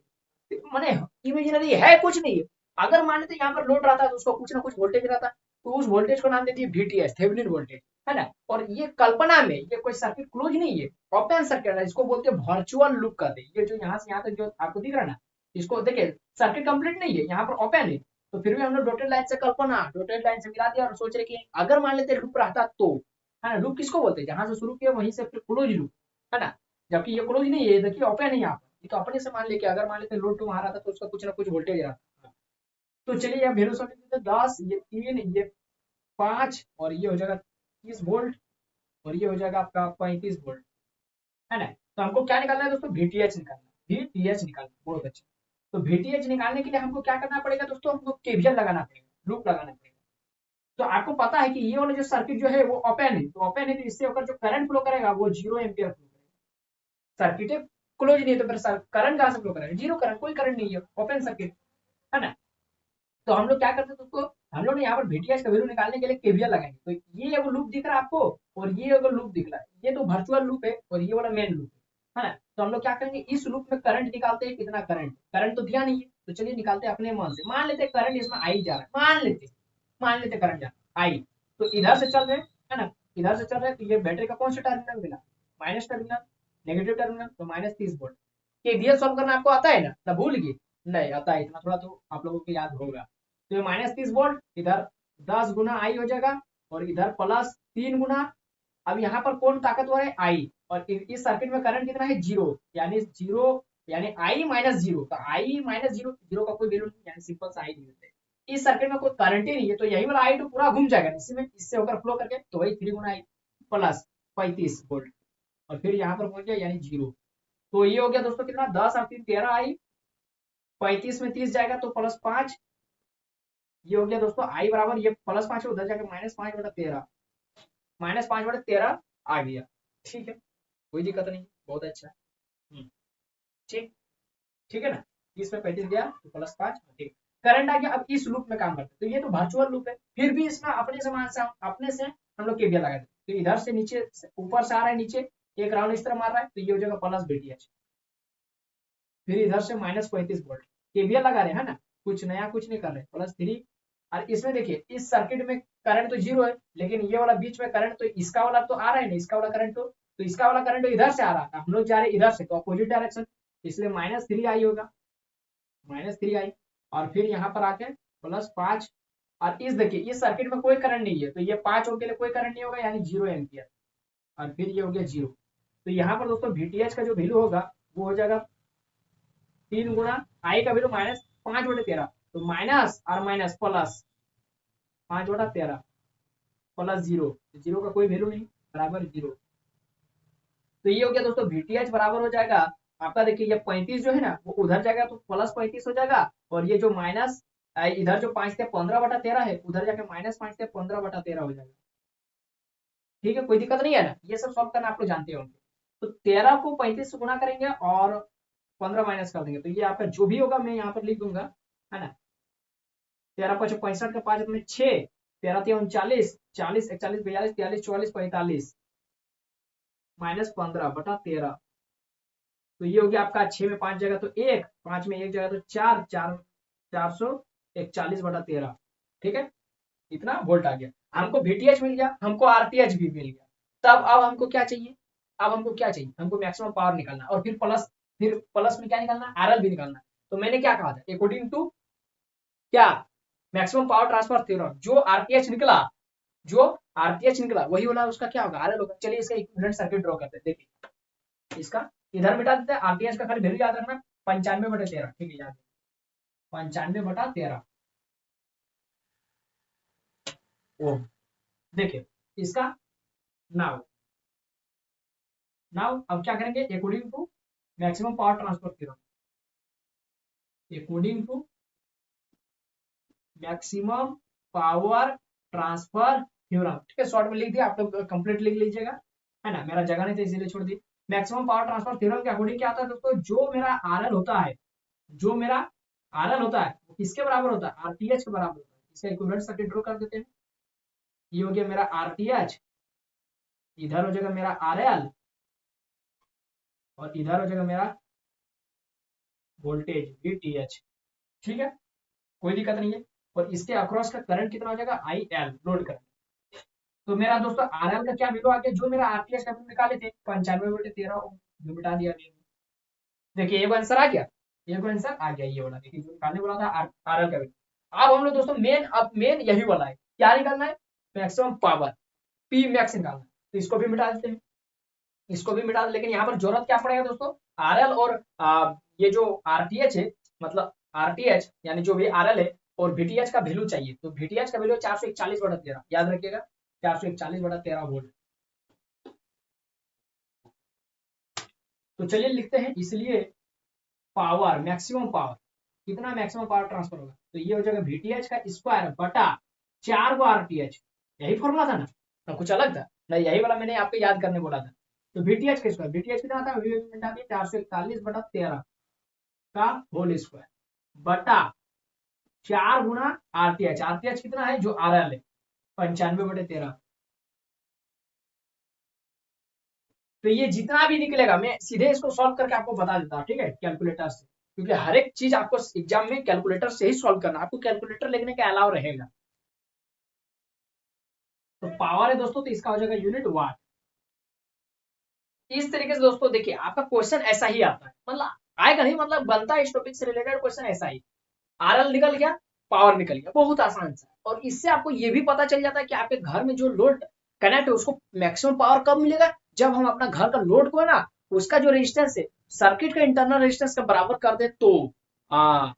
है, माने इमेजिनरी है, कुछ नहीं है। अगर मान लेते यहाँ पर लोड रहता तो उसको कुछ ना कुछ वोल्टेज रहता, तो उस वोल्टेज को नाम दे दिए VTH, थेवेनिन वोल्टेज, है ना। और ये कल्पना में, ये कोई सर्किट क्लोज नहीं है, ओपन सर्किट है, इसको बोलते हैं वर्चुअल लूप कहते हैं। ये जो यहाँ से यहाँ तक जो आपको दिख रहा है ना, इसको देखिए सर्किट कंप्लीट नहीं है, यहाँ पर ओपन है, तो फिर भी हम लोग डॉटेड लाइन से कल्पना, डॉटेड लाइन से मिला दिया, और सोच रहे कि अगर मान लेते लूप रहता तो, है ना, लूप किसको बोलते हैं, जहां से शुरू किया वहीं से फिर क्लोज लूप, है ना। जबकि ये क्लोज नहीं है, देखिए ओपन है यहाँ पर, ये तो अपने से मान लेके अगर मान लेते लोड टू वहां रहता तो उसका कुछ ना कुछ वोल्टेज रहता। तो चलिए अब वैल्यू सब 10, ये 3, ये 5, और ये हो जाएगा 30 वोल्ट, और ये हो जाएगा आपका 35 वोल्ट, है ना। तो हमको क्या निकालना है दोस्तों, VTH निकालना है, VTH निकालना, बहुत अच्छा। तो VTH निकालने के लिए हमको क्या करना पड़ेगा दोस्तों, हमको KVL लगाना पड़ेगा, लूप लगाना पड़ेगा। तो आपको पता है कि ये वाला जो सर्किट जो है वो ओपन है, तो ओपन है तो इससे होकर जो करंट फ्लो करेगा वो 0 एम्पियर फ्लो करेगा, सर्किट क्लोज नहीं है तो फिर करंट कहां से फ्लो करेगा, जीरो करंट, कोई करंट नहीं है, ओपन सर्किट है ना। तो हम लोग क्या करते हैं उसको, हम लोग ने यहाँ पर VTH का वैल्यू निकालने के लिए KVL लगाएंगे। तो ये एगो लूप दिख रहा है आपको और ये एगो लूप दिख रहा है, ये तो वर्चुअल लूप है और ये वाला मेन लूप है ना। तो हम लोग क्या करेंगे, इस लूप में करंट निकालते हैं, कितना करंट, करंट तो दिया नहीं है तो चलिए निकालते हैं अपने मन से। मान लेते करंट इसमें आई जा रहा है, मान लेते करंट जा रहा है आई, तो इधर से चल रहे है ना, इधर से चल रहे हैं, तो ये बैटरी का कौन सा टर्मिनल मिला, माइनस टर्मिनल, नेगेटिव टर्मिनल, तो -30 वोल्ट। KVL सॉल्व करना आपको आता है ना भूल गए, नहीं आता है, इतना थोड़ा तो आप लोगों को याद होगा। तो ये -30 वोल्ट, इधर 10 गुना आई हो जाएगा और इधर प्लस 3 गुना, अब यहाँ पर कौन ताकतवर है, आई, और इस सर्किट में करंट कितना है, जीरो, यानी जीरो, यानी आई माइनस जीरो, तो आई माइनस जीरो, जीरो का कोई वैल्यू नहीं, यानी सिंपल सा आई लिख देते हैं। इस सर्किट में कोई करंट ही नहीं है तो यही वाला आई तो पूरा घूम जाएगा इसी में, इससे होकर फ्लो करके, तो वही 3 गुना आई प्लस 35 वोल्ट, और फिर यहाँ पर पहुंच गया यानी जीरो। तो ये हो गया दोस्तों कितना, 10 और 3 13 आई, 35 में 30 जाएगा तो +5, ये हो गया दोस्तों आई बराबर, ये +5 उधर जाकर -5/13, -5/13 आ गया। ठीक है, कोई दिक्कत नहीं, बहुत अच्छा है। ठीक, ठीक है ना, इसमें 35 गया तो +5, ठीक। करंट आ गया, अब इस लूप में काम करते, तो ये तो वर्चुअल लूप है, फिर भी इसमें अपने से हम लोग KVL लगा देते, तो इधर से नीचे, ऊपर से आ रहा है नीचे, एक राउंड इस तरह मार रहा है, तो ये हो जाएगा प्लस VTH, फिर इधर से -35 वोल्ट, KVL लगा रहे हैं ना, कुछ नया कुछ नहीं कर रहे, +3, और इसमें देखिए इस सर्किट में करंट तो जीरो है, लेकिन ये वाला बीच में करंट तो इसका वाला तो आ रहा है ना, इसका वाला करंट तो इसका वाला करंट तो इधर से आ रहा है, हम लोग जा रहे हैं इधर से, तो अपोजिट डायरेक्शन, इसलिए -3 आई होगा, -3 आई, और फिर यहाँ पर आके +5, और इस देखिए इस सर्किट में कोई करंट नहीं है, तो ये 5 ओम के लिए कोई करंट नहीं होगा, यानी 0 एम्पियर, और फिर ये हो गया 0। तो यहाँ पर दोस्तों VTH का जो वैल्यू होगा वो हो जाएगा 3 गुना आई का वैल्यू -5/13, तो माइनस और माइनस प्लस 5/13 प्लस 0, जीरो का कोई वैल्यू नहीं, बराबर 0। तो ये हो गया दोस्तों VTH बराबर हो जाएगा आपका, देखिए ये 35 जो है ना वो उधर जाएगा तो +35 हो जाएगा, और ये जो माइनस इधर जो 5 थे 15/13 है, उधर जाके -5 थे 15/13 हो जाएगा। ठीक है, कोई दिक्कत नहीं है ना, ये सब सॉल्व करना आप लोग जानते होंगे। तो 13 को 35 से गुणा करेंगे और 15 माइनस कर देंगे, तो ये आपका जो भी होगा मैं यहाँ पर लिख दूंगा, है ना। 13 5 65 का 5 में 6, 13 3 39, 40 41 42 43 44 45, -15/13, तो ये हो गया आपका 6 में 5 जगह तो 1, 5 में 1 जगह तो 4, 441/13, ठीक है, इतना वोल्ट आ गया। हमको VTH मिल गया, हमको RTH भी मिल गया, तब अब हमको क्या चाहिए, अब हमको क्या चाहिए, हमको मैक्सिमम पावर निकालना, और फिर प्लस में क्या निकालना, RL भी निकालना। तो मैंने क्या कहा था, अकॉर्डिंग टू क्या, मैक्सिमम पावर ट्रांसफर थ्योरम, जो RTH निकला, वही वाला उसका क्या होगा, RL होगा। चलिए इसका इक्विवेलेंट सर्किट ड्रॉ करते हैं, देखिए इसका इधर मिटा देते हैं, RTH का खाली वैल्यू याद रखना 95/13, ठीक है, याद 95/13 ओम। देखिए इसका नाउ अब क्या करेंगे, according to maximum power transfer theorem, according to maximum power transfer theorem, ठीक है, शॉर्ट में लिख दिया, आप लोग कंप्लीट लिख लीजिएगा, है ना, मेरा जगह नहीं था इसीलिए छोड़ दी। मैक्सिमम पावर ट्रांसफर थ्योरम के अकॉर्डिंग क्या आता है दोस्तों, जो मेरा RL होता है, वो किसके बराबर होता है, RTH के बराबर होता है। इसका इक्विवेलेंट सर्किट ड्रॉ कर देते हैं, ये हो गया मेरा RTH, इधर हो जाएगा मेरा RL, और इधर हो जाएगा मेरा वोल्टेज VTH, ठीक है, कोई दिक्कत नहीं है। और इसके अक्रॉस का करंट कितना हो जाएगा, IL, लोड करंट। तो मेरा दोस्तों RL का क्या वैल्यू आ गया, जो मेरा RTH का वैल्यू निकाले थे 95/13 ओम, जो मिटा दिया, देखिए ये आंसर आ गया, ये आंसर आ गया, ये वाला देखिए जो निकालने वाला था RL का वैल्यू। अब हम लोग दोस्तों मेन यही वाला है, क्या निकालना है, मैक्सिमम पावर, P मैक्स निकालना है, तो इसको भी मिटा देते हैं, इसको भी मिटा दे, लेकिन यहाँ पर जरूरत क्या पड़ेगा दोस्तों, RL और ये जो RTH है, मतलब RTH यानी जो भी RL है और VTH का वैल्यू चाहिए, तो VTH का वैल्यू 441/13, याद रखिएगा 441/13 वोल्ट। तो चलिए लिखते हैं, इसलिए पावर, मैक्सिमम पावर, कितना मैक्सिमम पावर ट्रांसफर होगा, तो ये हो जाएगा VTH का स्क्वायर बटा 4 को RTH, यही फॉर्मूला था ना कुछ अलग था, नहीं यही वाला मैंने आपको याद करने बोला था, तो VTH का स्क्वायर, VTH कितना आता है, 441/13 का होल स्क्वायर बटा 4 गुना RTH। RTH कितना है, जो RL है, 95/13। तो ये जितना भी निकलेगा मैं सीधे इसको सॉल्व करके आपको बता देता हूँ, ठीक है, कैलकुलेटर से, क्योंकि हर एक चीज आपको एग्जाम में कैलकुलेटर से ही सॉल्व करना, आपको कैलकुलेटर लिखने का अलाउ रहेगा। तो पावर है दोस्तों, तो इसका हो जाएगा यूनिट वाट। इस तरीके से दोस्तों देखिए आपका क्वेश्चन ऐसा ही आता है, मतलब आएगा नहीं, मतलब बनता है इस टॉपिक से रिलेटेड क्वेश्चन ऐसा ही। RL निकल गया, पावर निकल गया, बहुत आसान सा। और इससे आपको ये भी पता चल जाता है कि आपके घर में जो लोड कनेक्ट है उसको मैक्सिमम पावर कब मिलेगा, जब हम अपना घर का लोड को है ना, उसका जो रेजिस्टेंस है सर्किट का इंटरनल रेजिस्टेंस का बराबर कर दे तो। हाँ,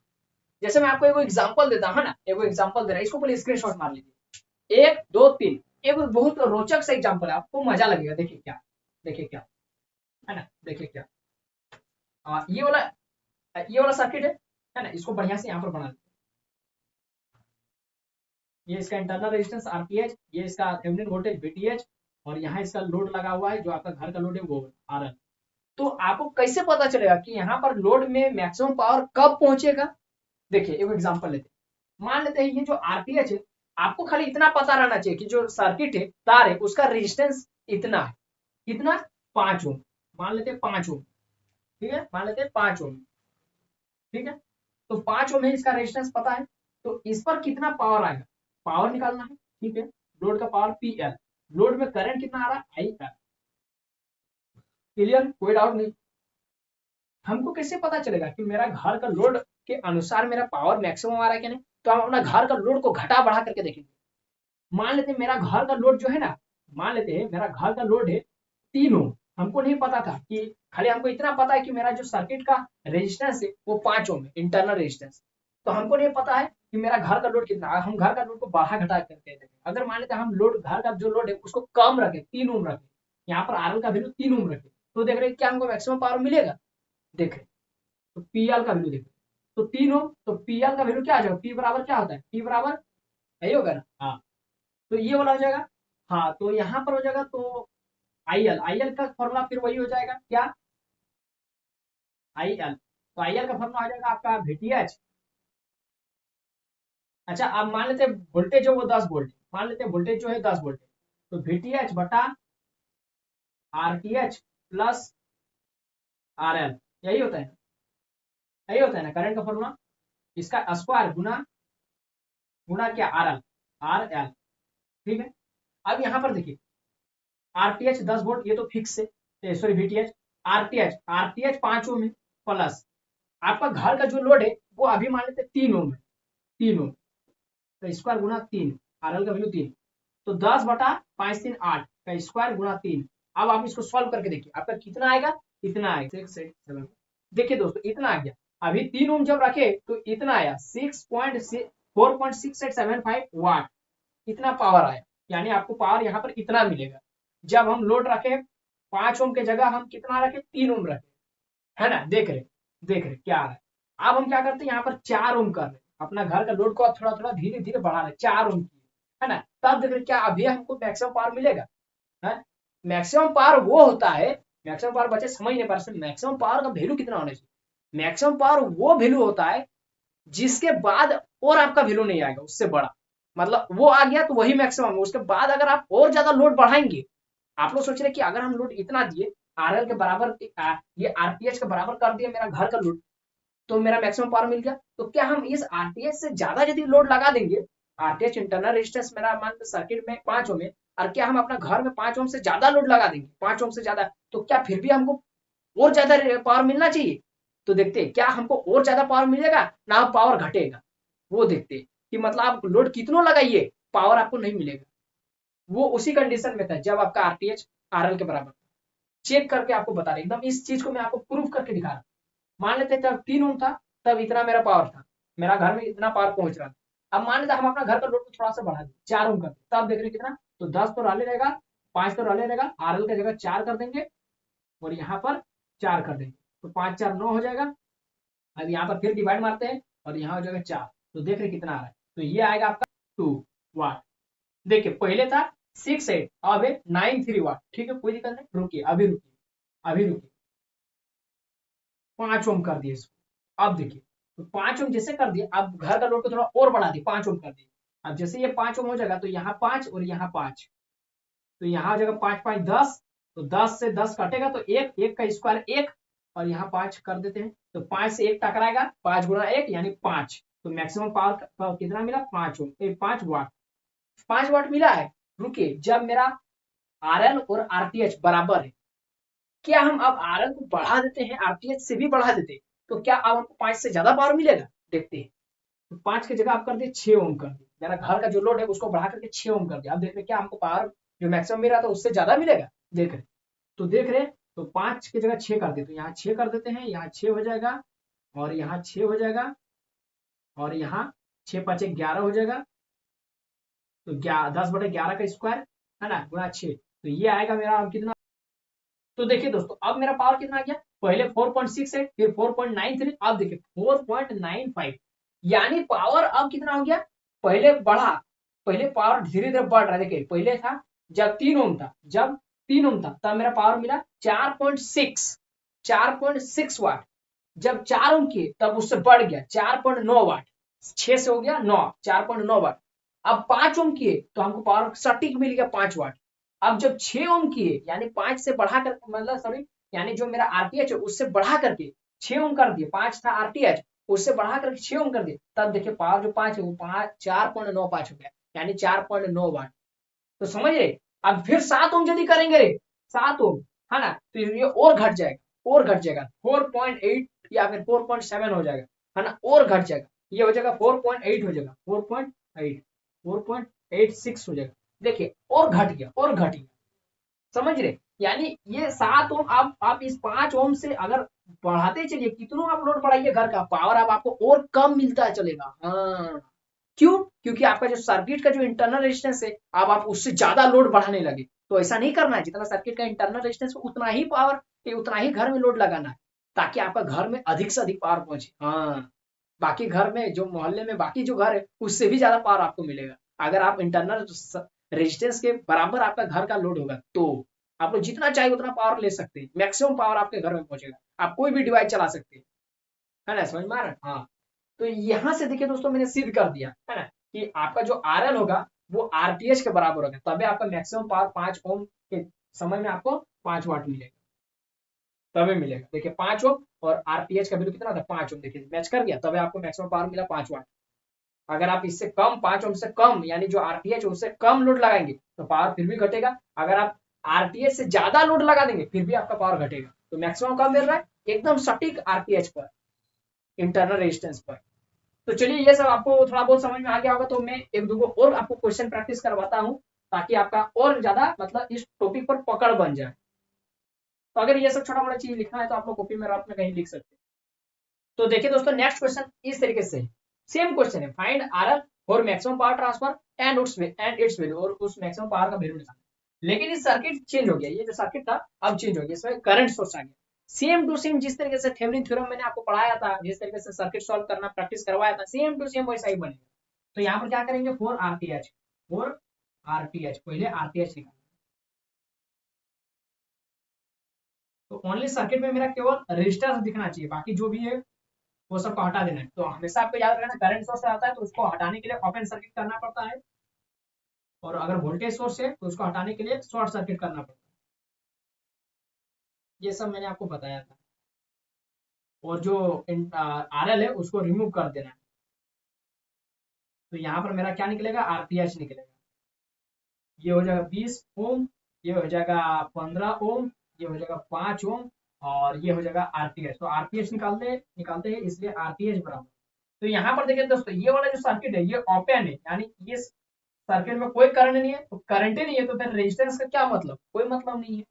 जैसे मैं आपको एक एग्जांपल देता हूँ ना, एक एग्जांपल दे रहा है, इसको पहले स्क्रीनशॉट मार लीजिए, 1 2 3। एक बहुत रोचक सा एग्जांपल है, आपको मजा लगेगा। देखिए क्या, देखिए क्या है ना, देखिए क्या, ये वाला सर्किट है ना, इसको बढ़िया से यहाँ पर बना, ये इसका इंटरनल रेजिस्टेंस RTH, ये इसका थेवेनिन वोल्टेज VTH, और यहाँ इसका लोड लगा हुआ है, जो आपका घर का लोड है वो RL। तो आपको कैसे पता चलेगा कि यहाँ पर लोड में मैक्सिमम पावर कब पहुंचेगा। देखिए एक एग्जांपल लेते हैं, मान लेते हैं ये जो RTH है, आपको खाली इतना पता रहना चाहिए कि जो सर्किट है, तार है, उसका रेजिस्टेंस इतना है, कितना, 5 ओम। मान लेते हैं 5 ओम, ठीक है, मान लेते हैं 5 ओम, ठीक है। तो 5 ओम है इसका रेजिस्टेंस पता है, तो इस पर कितना पावर आएगा, पावर निकालना है, ठीक है। लोड का पावर PL, लोड में करंट कितना आ रहा है, IL। क्लियर, कोई डाउट नहीं। हमको कैसे पता चलेगा कि मेरा घर का लोड के अनुसार मेरा पावर मैक्सिमम आ रहा है कि नहीं, तो हम अपना घर का लोड को घटा बढ़ा करके देखेंगे। मान लेते हैं मेरा घर का लोड जो है ना, मान लेते हैं मेरा घर का लोड है 3 ओम। हमको नहीं पता था कि, खाली हमको इतना पता है कि मेरा जो सर्किट का रेजिस्टेंस है वो 5 ओम है, इंटरनल रेजिस्टेंस। तो हमको नहीं पता है कि मेरा घर का लोड कितना है, हम घर का लोड को बढ़ा घटा करके देखें। अगर मान लेते हैं हम लोड, घर का जो लोड है उसको कम रखे, 3 ओम रखे, यहाँ पर RL का वैल्यू 3 ओम रखे, तो देख रहे हैं क्या हमको मैक्सिमम पावर मिलेगा। देख रहे हैं, तो PL का वैल्यू देखें, तो 3 ओम, तो PL का वैल्यू क्या आ जाएगा, P बराबर क्या होता है, P बराबर यही होगा ना, हाँ। तो ये वाला हो जाएगा, हाँ। तो यहाँ पर हो जाएगा, तो IL का फॉर्मूला फिर वही हो जाएगा क्या, IL। तो IL का फॉर्मूला आ जाएगा आपका VTH। अच्छा, अब मान लेते हैं वोल्टेज जो वो 10 वोल्ट, मान लेते हैं वोल्टेज जो है 10 वोल्ट, तो VTH बटा RTH प्लस RL, यही होता है ना, यही होता है ना करंट का फॉर्मूला, इसका स्क्वायर गुना, गुना क्या, RL, ठीक है। अब यहाँ पर देखिए RTH 10 वोल्ट, ये तो फिक्स है, सॉरी VTH, RTH 5 ओम है, प्लस आपका घर का जो लोड है वो अभी मान लेते 3 ओम है, 3 ओम, तो स्क्वायर गुना 3, RL का वैल्यू 3, तो 10/5 3 8 का स्क्वायर गुना 3। अब आप इसको सॉल्व करके देखिए आपका कितना आएगा, इतना आएगा 6.7। देखिए दोस्तों इतना आ गया, अभी 3 ओम जब रखे तो इतना आया 4.6875 वाट, इतना पावर आया, यानी आपको पावर यहाँ पर इतना मिलेगा। जब हम लोड रखे 5 ओम के जगह हम कितना रखे, 3 ओम रखे, है ना, देख रहे क्या आ रहा है। अब हम क्या करते हैं, यहाँ पर 4 ओम कर रहे हैं, अपना घर का लोड को थोड़ा थोड़ा धीरे धीरे बढ़ा रहे, 4 ओम की, है ना। तब देख रहे क्या अभी हमको मैक्सिमम पावर मिलेगा, है। मैक्सिमम पावर वो होता है, मैक्सिमम पावर बच्चे समझ नहीं पा रहे, मैक्सिमम पावर का वैल्यू कितना होना चाहिए। मैक्सिमम पावर वो वैल्यू होता है जिसके बाद और आपका वैल्यू नहीं आएगा उससे बड़ा, मतलब वो आ गया तो वही मैक्सिमम है, उसके बाद अगर आप और ज्यादा लोड बढ़ाएंगे, आप लोग सोच रहे कि अगर हम लोड इतना दिए, RL के बराबर, ये RTH के बराबर कर दिए मेरा घर का लोड, तो मेरा मैक्सिमम पावर मिल गया। तो क्या हम इस RTH से ज्यादा यदि लोड लगा देंगे, RTH इंटरनल रेजिस्टेंस मेरा मान सर्किट में 5 ओम है, और क्या हम अपना घर में 5 ओम से ज्यादा लोड लगा देंगे, 5 ओम से ज्यादा, तो क्या फिर भी हमको और ज्यादा पावर मिलना चाहिए। तो देखते हैं क्या हमको और ज्यादा पावर मिलेगा ना पावर घटेगा, वो देखते हैं कि मतलब आप लोड कितना लगाइए पावर आपको नहीं मिलेगा। वो उसी कंडीशन में था जब आपका RTH RL के बराबर, चेक करके आपको बता रहे, एकदम इस चीज को मैं आपको प्रूफ करके दिखा रहा हूं। मान लेते जब 3 ओम था तब इतना मेरा पावर था, मेरा घर में इतना पावर पहुंच रहा था। अब मान लेते हम अपना घर का लोड को थोड़ा सा बढ़ा दें, 4 ओम कर, तब देख रहे कितना, तो 10 तो रहने रहेगा, 5 तो रहने रहेगा, RL की जगह 4 कर देंगे, और यहाँ पर 4 कर देंगे, तो 5 4 9 हो जाएगा। अब यहाँ पर फिर डिवाइड मारते हैं, और यहाँ हो जाएगा 4, तो देख रहे कितना आ रहा है, तो ये आएगा आपका 2 वाट। देखिए पहले था 68 अब है 93 वाट। ठीक है, कोई दिक्कत नहीं, रुकिए अभी रुकिए, अभी रुकिए। 5 ओम कर दिए इसको। अब देखिए, तो 5 ओम जैसे कर दिए, अब घर का लोड को थोड़ा और बढ़ा दिए, 5 ओम कर दिए। अब जैसे ये 5 ओम हो जाएगा तो यहाँ 5 और यहाँ 5, तो यहाँ हो जाएगा 5 5 10, तो 10 से 10 कटेगा तो एक, एक का स्क्वायर एक, और यहाँ 5 कर देते हैं, तो 5 से 1 टकराएगा, 5 गुणा 1 यानी 5, तो मैक्सिमम पावर कितना मिला, 5 ओम, 5 वाट, 5 वाट मिला है। रुकिए, जब मेरा आरएल और आरटीएच बराबर है, क्या हम अब आरएल को बढ़ा देते हैं, आरटीएच से भी बढ़ा देते हैं, तो क्या अब हमको 5 से ज्यादा पावर मिलेगा, देखते हैं। तो 5 की जगह आप कर दिए 6 ओम कर दिए, मेरा घर का जो लोड है उसको बढ़ा करके 6 ओम कर दिया। अब देख रहे क्या हमको पावर जो मैक्सिमम मिल रहा था उससे ज्यादा मिलेगा, देख रहे, तो देख रहे, तो 5 की जगह 6 कर दिए, तो यहाँ 6 कर देते हैं, यहाँ 6 हो जाएगा, और यहाँ 6 हो जाएगा, और यहाँ 6 5 11 हो जाएगा, तो 10/11 का स्क्वायर है ना, गुणा 6, तो ये आएगा मेरा अब कितना। तो देखिए दोस्तों, अब मेरा पावर कितना आ गया, पहले 4.68, फिर 4.93, अब देखिए 4.95, यानी पावर अब कितना हो गया, पहले बढ़ा, पहले पावर धीरे धीरे बढ़ रहा है। देखिए पहले था जब 3 ओम था, जब 3 ओम था तब मेरा पावर मिला 4.6 वाट, जब 4 ओम किए तब उससे बढ़ गया 4.9 वाट, 6 से हो गया 9, 4.9 वाट। अब 5 ओम किए तो हमको पावर सटीक मिल गया 5 वाट। अब जब 6 ओम किए, यानी 5 से बढ़ा कर, मतलब सॉरी, यानी जो मेरा आरटीएच है उससे बढ़ा करके 6 ओम कर दिए, 5 था आरटीएच, उससे बढ़ा करके 6 ओम कर दिए, तब देखिए पावर जो 5 है वो 4.95 हो गया, यानी 4.9 वाट। तो समझ रहे, अब फिर 7 ओम यदि करेंगे रे, 7 ओम, है ना, तो ये और घट जाएगा, और घट जाएगा 4.8 या फिर 4.7 हो जाएगा, है ना, और घट जाएगा, ये हो जाएगा 4.8 हो जाएगा, 4.8, 4.86 हो जाएगा। देखिए और घट गया, और घट गया, समझ रहे, यानी ये 7 ओम, आप इस 5 ओम से अगर बढ़ाते चलिए, कितनों आप लोड बढ़ाइए, घर का पावर अब आपको और कम मिलता चलेगा। हाँ, क्यों, क्योंकि आपका जो सर्किट का जो इंटरनल रेजिस्टेंस है, अब आप उससे ज्यादा लोड बढ़ाने लगे, तो ऐसा नहीं करना है, जितना सर्किट का इंटरनल रेजिस्टेंस उतना ही पावर, उतना ही घर में लोड लगाना है, ताकि आपका घर में अधिक से अधिक पावर पहुंचे। हाँ, बाकी घर में जो मोहल्ले में बाकी जो घर है उससे भी ज्यादा पावर आपको मिलेगा, अगर आप इंटरनल रेजिस्टेंस के बराबर आपका घर का लोड होगा, तो आप लोग जितना चाहिए उतना पावर ले सकते हैं, मैक्सिमम पावर आपके घर में पहुंचेगा, आप कोई भी डिवाइस चला सकते हैं, है ना, समझ में आ रहा है। हाँ, तो यहां से देखिए दोस्तों, मैंने सिद्ध कर दिया है ना, कि आपका जो आरएल होगा वो आरटीएच के बराबर होगा, तभी आपका मैक्सिमम पावर 5 ओम के समय में आपको 5 वाट मिलेगा, तभी मिलेगा। देखिए 5 ओम और आरटीएच का वैल्यू कितना था, 5 ओम, देखिए मैच कर गया, तभी आपको मैक्सिमम पावर मिला 5 वाट। अगर आप इससे कम 5 ओम से कम, यानी जो आरटीएच उससे कम लोड लगाएंगे तो पावर फिर भी घटेगा, अगर आप आरटीएच से ज्यादा लोड लगा देंगे फिर भी आपका पावर घटेगा। तो मैक्सिमम कम मिल रहा है एकदम सटीक आरटीएच पर, इंटरनल रेजिस्टेंस पर। तो चलिए ये सब आपको थोड़ा बहुत समझ में आ गया होगा, तो मैं एक दो और आपको क्वेश्चन प्रैक्टिस करवाता हूँ, ताकि आपका और ज्यादा मतलब इस टॉपिक पर पकड़ बन जाए। तो अगर ये सब छोटा मोटा चीज लिखना है तो आप लोग कॉपी में रात में कहीं लिख सकते हैं। तो देखिए दोस्तों, नेक्स्ट क्वेश्चन इस तरीके से, सेम क्वेश्चन है, find RL for maximum power transfer and it's value, और उस मैक्सिमम पावर का वैल्यू निकालना। लेकिन इस सर्किट चेंज हो गया, ये जो सर्किट था अब चेंज हो गया, इसमें करंट सोर्स आ गया, सेम टू सेम जिस तरीके से थेवेनिन थ्योरम मैंने आपको पढ़ाया था, जिस तरीके से सर्किट सॉल्व करना प्रैक्टिस करवाया था, सेम टू सेम वैसा ही बनेगा। तो यहाँ पर क्या करेंगे, 4 आरटीएच, 4 आरटीएच, पहले आरटीएच निकालना, तो ओनली सर्किट में मेरा केवल रजिस्टर दिखना चाहिए, बाकी जो भी है वो सबको हटा देना है। तो हमेशा आपको याद रखना, करंट सोर्स आता है तो उसको हटाने के लिए ओपन सर्किट करना पड़ता है, और अगर वोल्टेज सोर्स है तो उसको हटाने के लिए शॉर्ट सर्किट करना पड़ता है, ये सब मैंने आपको बताया था। और जो आरएल है उसको रिमूव कर देना है, तो यहाँ पर मेरा क्या निकलेगा, आरटीएच निकलेगा, ये हो जाएगा 20 ओम, ये हो जाएगा 15 ओम, ये हो जाएगा 5 ओम, और ये हो जाएगा आरटीएच। तो आरटीएच निकालते हैं, इसलिए आरटीएच बराबर, तो यहाँ पर देखिए दोस्तों, ये वाला जो सर्किट है ये ओपन है, यानी ये सर्किट में कोई करंट नहीं है, तो करंट ही नहीं है तो फिर रेजिस्टेंस का क्या मतलब, कोई मतलब नहीं है,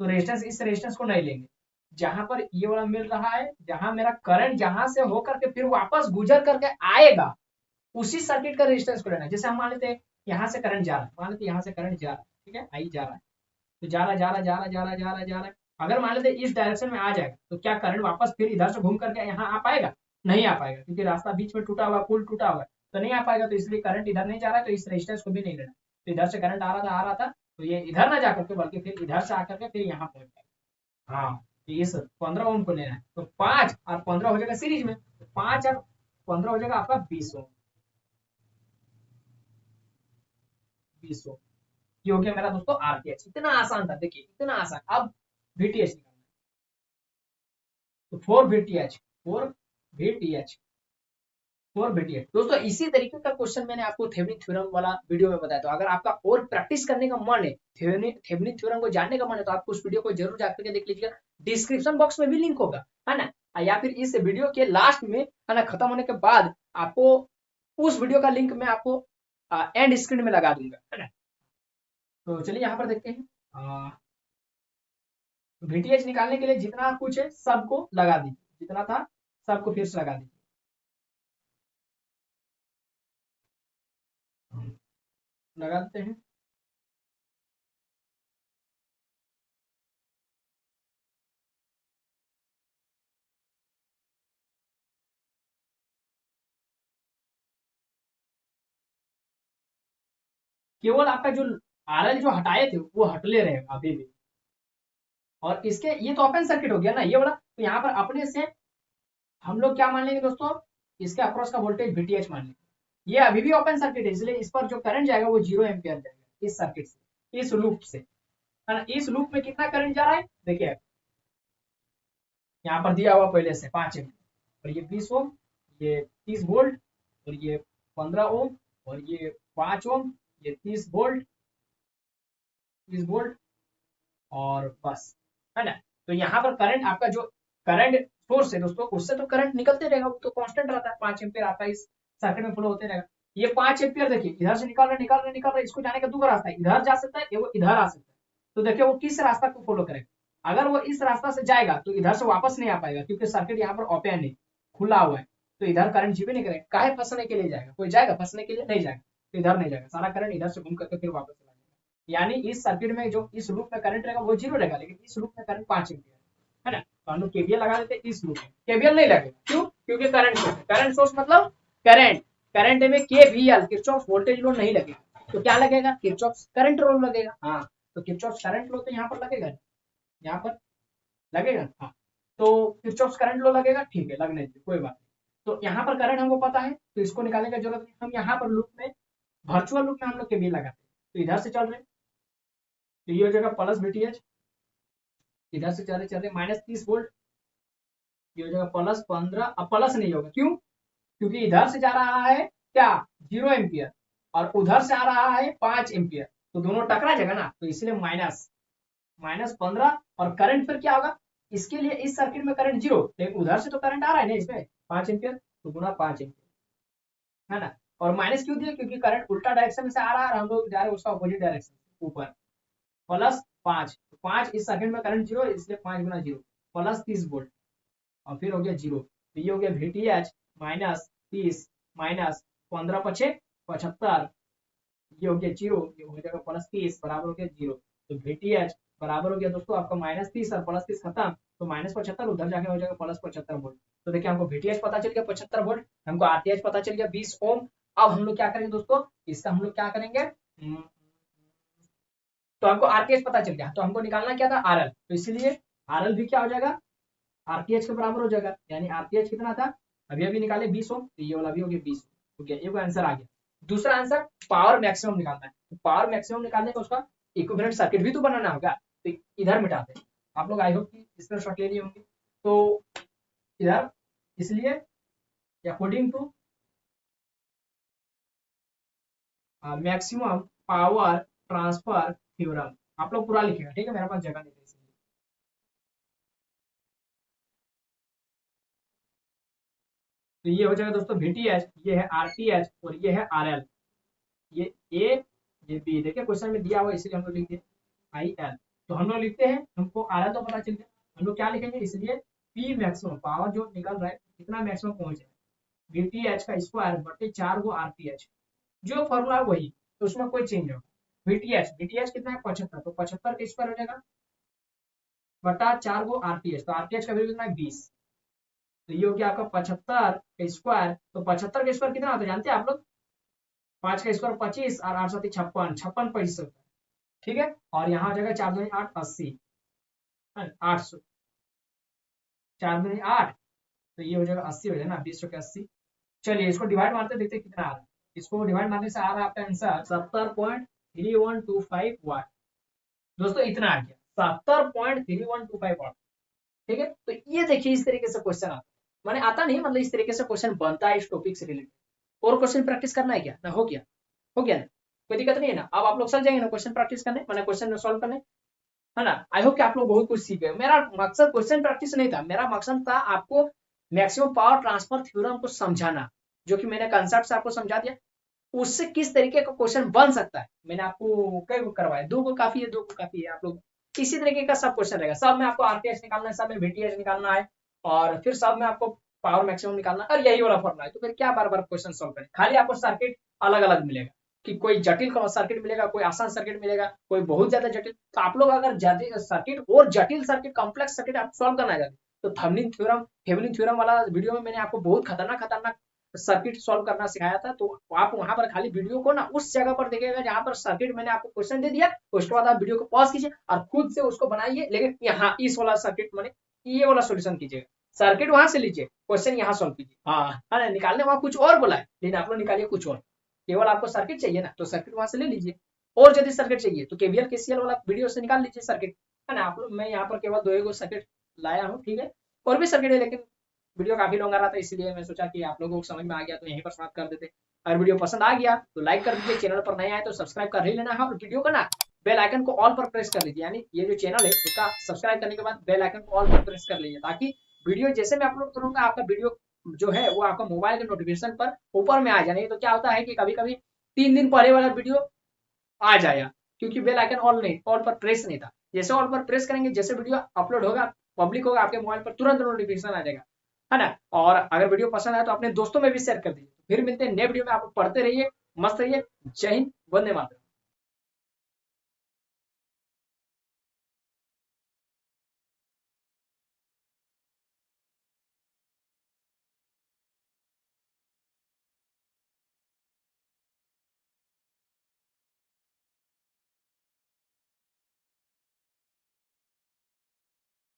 तो रेजिस्टेंस, इस रेजिस्टेंस को नहीं लेंगे। जहां पर ये वाला मिल रहा है, जहां मेरा करंट जहां से होकर के फिर वापस गुजर करके आएगा, उसी सर्किट का रेजिस्टेंस को लेना है। जैसे हम मान लेते हैं यहाँ से करंट जा रहा है, मान लेते यहाँ से करंट जा रहा है, ठीक है, आई जा रहा है, तो जा रहा जा रहा जा रहा जा रहा जा रहा जा रहा है, अगर मान लेते इस डायरेक्शन में आ जाएगा तो क्या करंट वापस फिर इधर से घूम करके यहाँ आ पाएगा, नहीं आ पाएगा, क्योंकि रास्ता बीच में टूटा हुआ, पुल टूटा हुआ है, तो नहीं आ पाएगा, तो इसलिए करंट इधर नहीं जा रहा है, तो इस रेजिस्टेंस को भी नहीं लेना। तो इधर से करंट आ रहा था, तो ये इधर ना जाकर के बल्कि फिर इधर से आकर के फिर यहाँ पहुंच जाएगा। हाँ, तो इस 15 ओम को लेना है, तो 5 और 15 हो जाएगा सीरीज में, तो 5 और 15 हो जाएगा आपका 20 ओम। 20 ओम ये हो गया मेरा दोस्तों आरटीएच। इतना आसान था, देखिए इतना आसान। अब वीटीएच निकालना है, तो 4 वीटीएच 4 वीटीएच 4 वीटीएच दोस्तों। इसी तरीके का क्वेश्चन मैंने आपको थेवेनिन थ्योरम वाला वीडियो में बताया। तो अगर आपका और प्रैक्टिस करने का मन है, थेवेनिन थ्योरम को जानने का मन है, तो आप उस वीडियो को जरूर जाकर के देख लीजिएगा। डिस्क्रिप्शन बॉक्स में भी लिंक होगा, है ना, या फिर इस वीडियो के लास्ट में, है ना, खत्म होने के बाद आपको उस वीडियो का लिंक मैं आपको एंड स्क्रीन में लगा दूंगा, है ना। तो चलिए यहाँ पर देखते हैं। वीटीएच निकालने के लिए जितना कुछ है सबको लगा दीजिए, जितना था सबको फिर से लगा दीजिए। लगा देते हैं। केवल आपका जो आरएल जो हटाए थे वो हटले रहेगा अभी भी। और इसके ये तो ओपन सर्किट हो गया ना ये वाला, तो यहाँ पर अपने से हम लोग क्या मान लेंगे दोस्तों, इसके अक्रॉस का वोल्टेज वीटीएच मान लेंगे। ये अभी भी ओपन सर्किट है, इसलिए इस पर जो करंट जाएगा वो 0 एम्पियर जाएगा इस सर्किट से, इस लूप से, है ना। इस लूप में कितना करंट जा रहा है देखिए, यहाँ पर दिया हुआ पहले से 5 एम्पियर, और ये 20 ओम, ये 30 वोल्ट, और ये 15 ओम, और ये 5 ओम, ये 30 वोल्ट, 30 वोल्ट, और बस, है ना। तो यहाँ पर करंट आपका जो करंट सोर्स है दोस्तों, उससे तो करंट निकलते रहेगा, वो तो कांस्टेंट रहता है, 5 एम्पियर आपका इस सर्किट में फ्लो होते रहेगा। ये 5 एम्पियर देखिए इधर से निकाल रहा है, इसको जाने का दो रास्ता है, इधर जा सकता है, वो इधर आ सकता है। तो देखिए वो किस रास्ता को फॉलो करेगा। अगर वो इस रास्ता से जाएगा तो इधर से वापस नहीं आ पाएगा, क्योंकि सर्किट यहाँ पर ओपन है, खुला हुआ है, तो इधर करंट जीवे नहीं करेगा। काहे फंसने के लिए जाएगा, कोई जाएगा फंसने के लिए नहीं जाएगा, तो इधर नहीं जाएगा, सारा करंट इधर से घूम करके फिर वापस चला जाएगा। यानी इस सर्किट में जो इस लूप में करंट रहेगा वो 0 रहेगा, लेकिन इस लूप में करंट 5 एम्पियर है ना। तो हम लोग केवीएल लगा देते हैं इस लूप में, केवीएल नहीं लगेगा, क्यों, क्योंकि करंट सोर्स, करंट सोर्स मतलब करंट, करंट में केवीएल किरचॉफ वोल्टेज लॉ नहीं लगेगा, तो क्या लगेगा, किरचॉफ करंट लॉ लगेगा। हाँ, तो किरचॉफ करंट लॉ तो यहाँ पर लगेगा, यहाँ पर लगेगा। हाँ, तो किरचॉफ करंट लॉ लगेगा, ठीक है, लगने दीजिए, कोई बात नहीं। तो यहाँ पर करंट हमको पता है, तो इसको निकालने की जरूरत नहीं। हम यहाँ पर लूप में, वर्चुअल लूप में हम लोग केवीएल लगाते हैं, तो इधर से चल रहे, तो ये हो जाएगा प्लस वीटीएच, इधर से चल रहे माइनस 30 वोल्ट, ये हो जाएगा प्लस 15, अब प्लस नहीं होगा, क्यों, क्योंकि इधर से जा रहा है क्या, 0 एम्पियर, और उधर से आ रहा है 5 एम्पियर, तो दोनों टकरा जाएगा ना, तो इसलिए माइनस, माइनस 15, और करंट फिर क्या होगा, इसके लिए इस सर्किट में करंट 0, लेकिन उधर से तो करंट आ रहा है ना इसमें 5 एम्पियर, तो गुना 5 एम्पियर, है ना। और माइनस क्यों दिया, क्योंकि करंट उल्टा डायरेक्शन से आ रहा है और हम लोग जा रहे हैं उसका अपोजिट डायरेक्शन ऊपर। प्लस 5, 5 इस सेकंड में करंट 0, इसलिए 5 गुना 0 प्लस 30 वोल्ट, और फिर हो गया 0, तो ये हो गया वीटीएच माइनस 30 माइनस 15 पचे 75, ये हो गया 0, ये हो जाएगा प्लस 30 बराबर हो गया 0। तो वीटीएच बराबर हो गया दोस्तों आपका माइनस 30 और प्लस 30 खत्म, तो माइनस 75 उधर जाके हो जाएगा प्लस 75 वोल्ट। तो देखिए हमको वीटीएच पता चल गया 75 वोल्ट, हमको आरटीएच पता चल गया 20 ओम। अब हम लोग क्या करेंगे दोस्तों, इसका हम लोग क्या करेंगे, तो हमको आरटीएच पता चल गया, तो हमको निकालना क्या था, आरएल, तो इसलिए आरएल भी क्या हो जाएगा, आरटीएच के बराबर हो जाएगा। यानी आरटीएच कितना था, अभी अभी निकाले 20 ओम, तो ये वाला भी हो गया 20 ओम, तो क्या ये आंसर आ गया। दूसरा आंसर पावर मैक्सिमम निकालना है, तो पावर मैक्सिमम निकालने का उसका इक्विवेलेंट सर्किट भी तो बनाना होगा, तो इधर मिटाते हैं आप लोग, आई होप कि स्क्रीनशॉट ले लिए होंगे। तो इधर इसलिए according to maximum power transfer theorem, आप लोग पूरा लिखेगा, ठीक है, मेरे पास जगह नहीं है इसलिए। तो ये हो जाएगा दोस्तों वीटीएच, ये है आरटीएच, और ये है आरएल, ये ए, ये बी, देखिए क्वेश्चन में दिया हुआ इसलिए हम लोग लिखते हैं आई एल। तो हम लोग लिखते हैं, हमको आरएल तो पता चल गया, हम लोग क्या लिखेंगे, इसलिए पी मैक्सिमम पावर जो निकल रहा है कितना मैक्सिमम पहुंच है, वीटीएच का स्क्वायर बटे 4 गो आरटीएच, जो फॉर्मूला है वही, तो उसमें कोई चेंज होगा। वीटीएच, वीटीएच कितना है 75, तो 75 का स्क्वायर हो जाएगा बटा 4 गो आरटीएच, तो आरटीएच का वैल्यू कितना है 20, तो ये हो गया आपका 75 का स्क्वायर, तो 75 का स्क्वायर कितना होता है जानते हैं आप लोग, 5 का स्क्वायर 25 और 8 7 56, 56 25 होता है, ठीक है। और यहाँ आ जाएगा 4 दूनी 8 80, 800, 4 दूनी 8, तो ये हो जाएगा 80 हो जाएगा ना, 20 के 80। चलिए इसको डिवाइड मारते देखते कितना आ रहा है। इसको डिवाइड मारने से आ रहा है आपका आंसर 70.3125 वाट। दोस्तों इतना आ गया 70.3125 वाट, ठीक है। तो ये देखिए इस तरीके से क्वेश्चन आता है, मैंने आता नहीं मतलब इस तरीके से क्वेश्चन बनता है इस टॉपिक से रिलेटेड। और क्वेश्चन प्रैक्टिस करना है क्या ना, हो गया ना, कोई दिक्कत नहीं है ना। अब आप लोग चल जाएंगे ना क्वेश्चन प्रैक्टिस करने, मैंने क्वेश्चन सॉल्व करने, है ना। आई होप कि आप लोग बहुत कुछ सीखे। मेरा मकसद क्वेश्चन प्रैक्टिस नहीं था, मेरा मकसद था आपको मैक्सिमम पावर ट्रांसफर थ्योरम को समझाना, जो कि मैंने कंसेप्ट से आपको समझा दिया। उससे किस तरीके का क्वेश्चन बन सकता है मैंने आपको कई को करवाया, 2 को काफी है, 2 को काफी है। आप लोग इसी तरीके का सब क्वेश्चन रहेगा, सब में आपको आरटीएस निकालना है, सब में वीटीएस निकालना है, और फिर सब में आपको पावर मैक्सिमम निकालना है, और यही वाला फॉर्मूला है। तो फिर क्या बार बार क्वेश्चन सॉल्व करें, खाली आपको सर्किट अलग अलग मिलेगा, कि कोई जटिल सर्किट मिलेगा, कोई आसान सर्किट मिलेगा, कोई बहुत ज्यादा जटिल। तो आप लोग अगर सर्किट और जटिल सर्किट, कॉम्प्लेक्स सर्किट आप सॉल्व करना चाहते तो थेवेनिन थ्योरम वाला वीडियो में मैंने आपको बहुत खतरनाक सर्किट सॉल्व करना सिखाया था। तो आप वहां पर खाली वीडियो को ना उस जगह पर देखिएगा जहां पर सर्किट मैंने आपको क्वेश्चन दे दिया, उसके बाद आप वीडियो को पॉज कीजिए और खुद से उसको बनाइए। लेकिन यहाँ इस वाला सर्किट मैंने ये वाला सोल्यूशन कीजिएगा, सर्किट वहां से लीजिए, क्वेश्चन यहाँ सॉल्व कीजिए। हाँ है, निकालने वहां कुछ और बोला है, लेकिन आप लोग निकालिए कुछ और। केवल आपको सर्किट चाहिए ना, तो सर्किट वहां से ले लीजिए, और यदि सर्किट चाहिए तो केवीएल केसीएल वाला वीडियो से निकाल लीजिए सर्किट, है ना। आप लोग, मैं यहाँ पर केवल 2 सर्किट लाया हूँ, ठीक है। और भी सर्किट है, लेकिन वीडियो काफी लंबा रहा था, इसलिए मैं सोचा कि आप लोगों को समझ में आ गया तो यहीं पर समाप्त कर देते। अगर वीडियो पसंद आ गया तो लाइक कर दीजिए, चैनल पर नए आए तो सब्सक्राइब कर ही लेना है, और वीडियो का ना बेल आइकन को ऑल पर प्रेस कर लीजिए, यानी ये जो चैनल है उसका सब्सक्राइब करने के बाद बेल आइकन को ऑल पर प्रेस कर लीजिए, ताकि वीडियो जैसे मैं अपलोड करूंगा आपका वीडियो जो है वो आपका मोबाइल के नोटिफिकेशन पर ऊपर में आ जाए। नहीं तो क्या होता है कि कभी कभी 3 दिन पहले वाला वीडियो आ जाएगा, क्योंकि बेल आइकन ऑल पर प्रेस नहीं था। जैसे ऑल पर प्रेस करेंगे, जैसे वीडियो अपलोड होगा पब्लिक होगा आपके मोबाइल पर तुरंत नोटिफिकेशन आ जाएगा, है ना। और अगर वीडियो पसंद आए तो अपने दोस्तों में भी शेयर कर दीजिए। फिर मिलते हैं नए वीडियो में, आप पढ़ते रहिए, मस्त रहिए। जय हिंद, वंदे मातरम।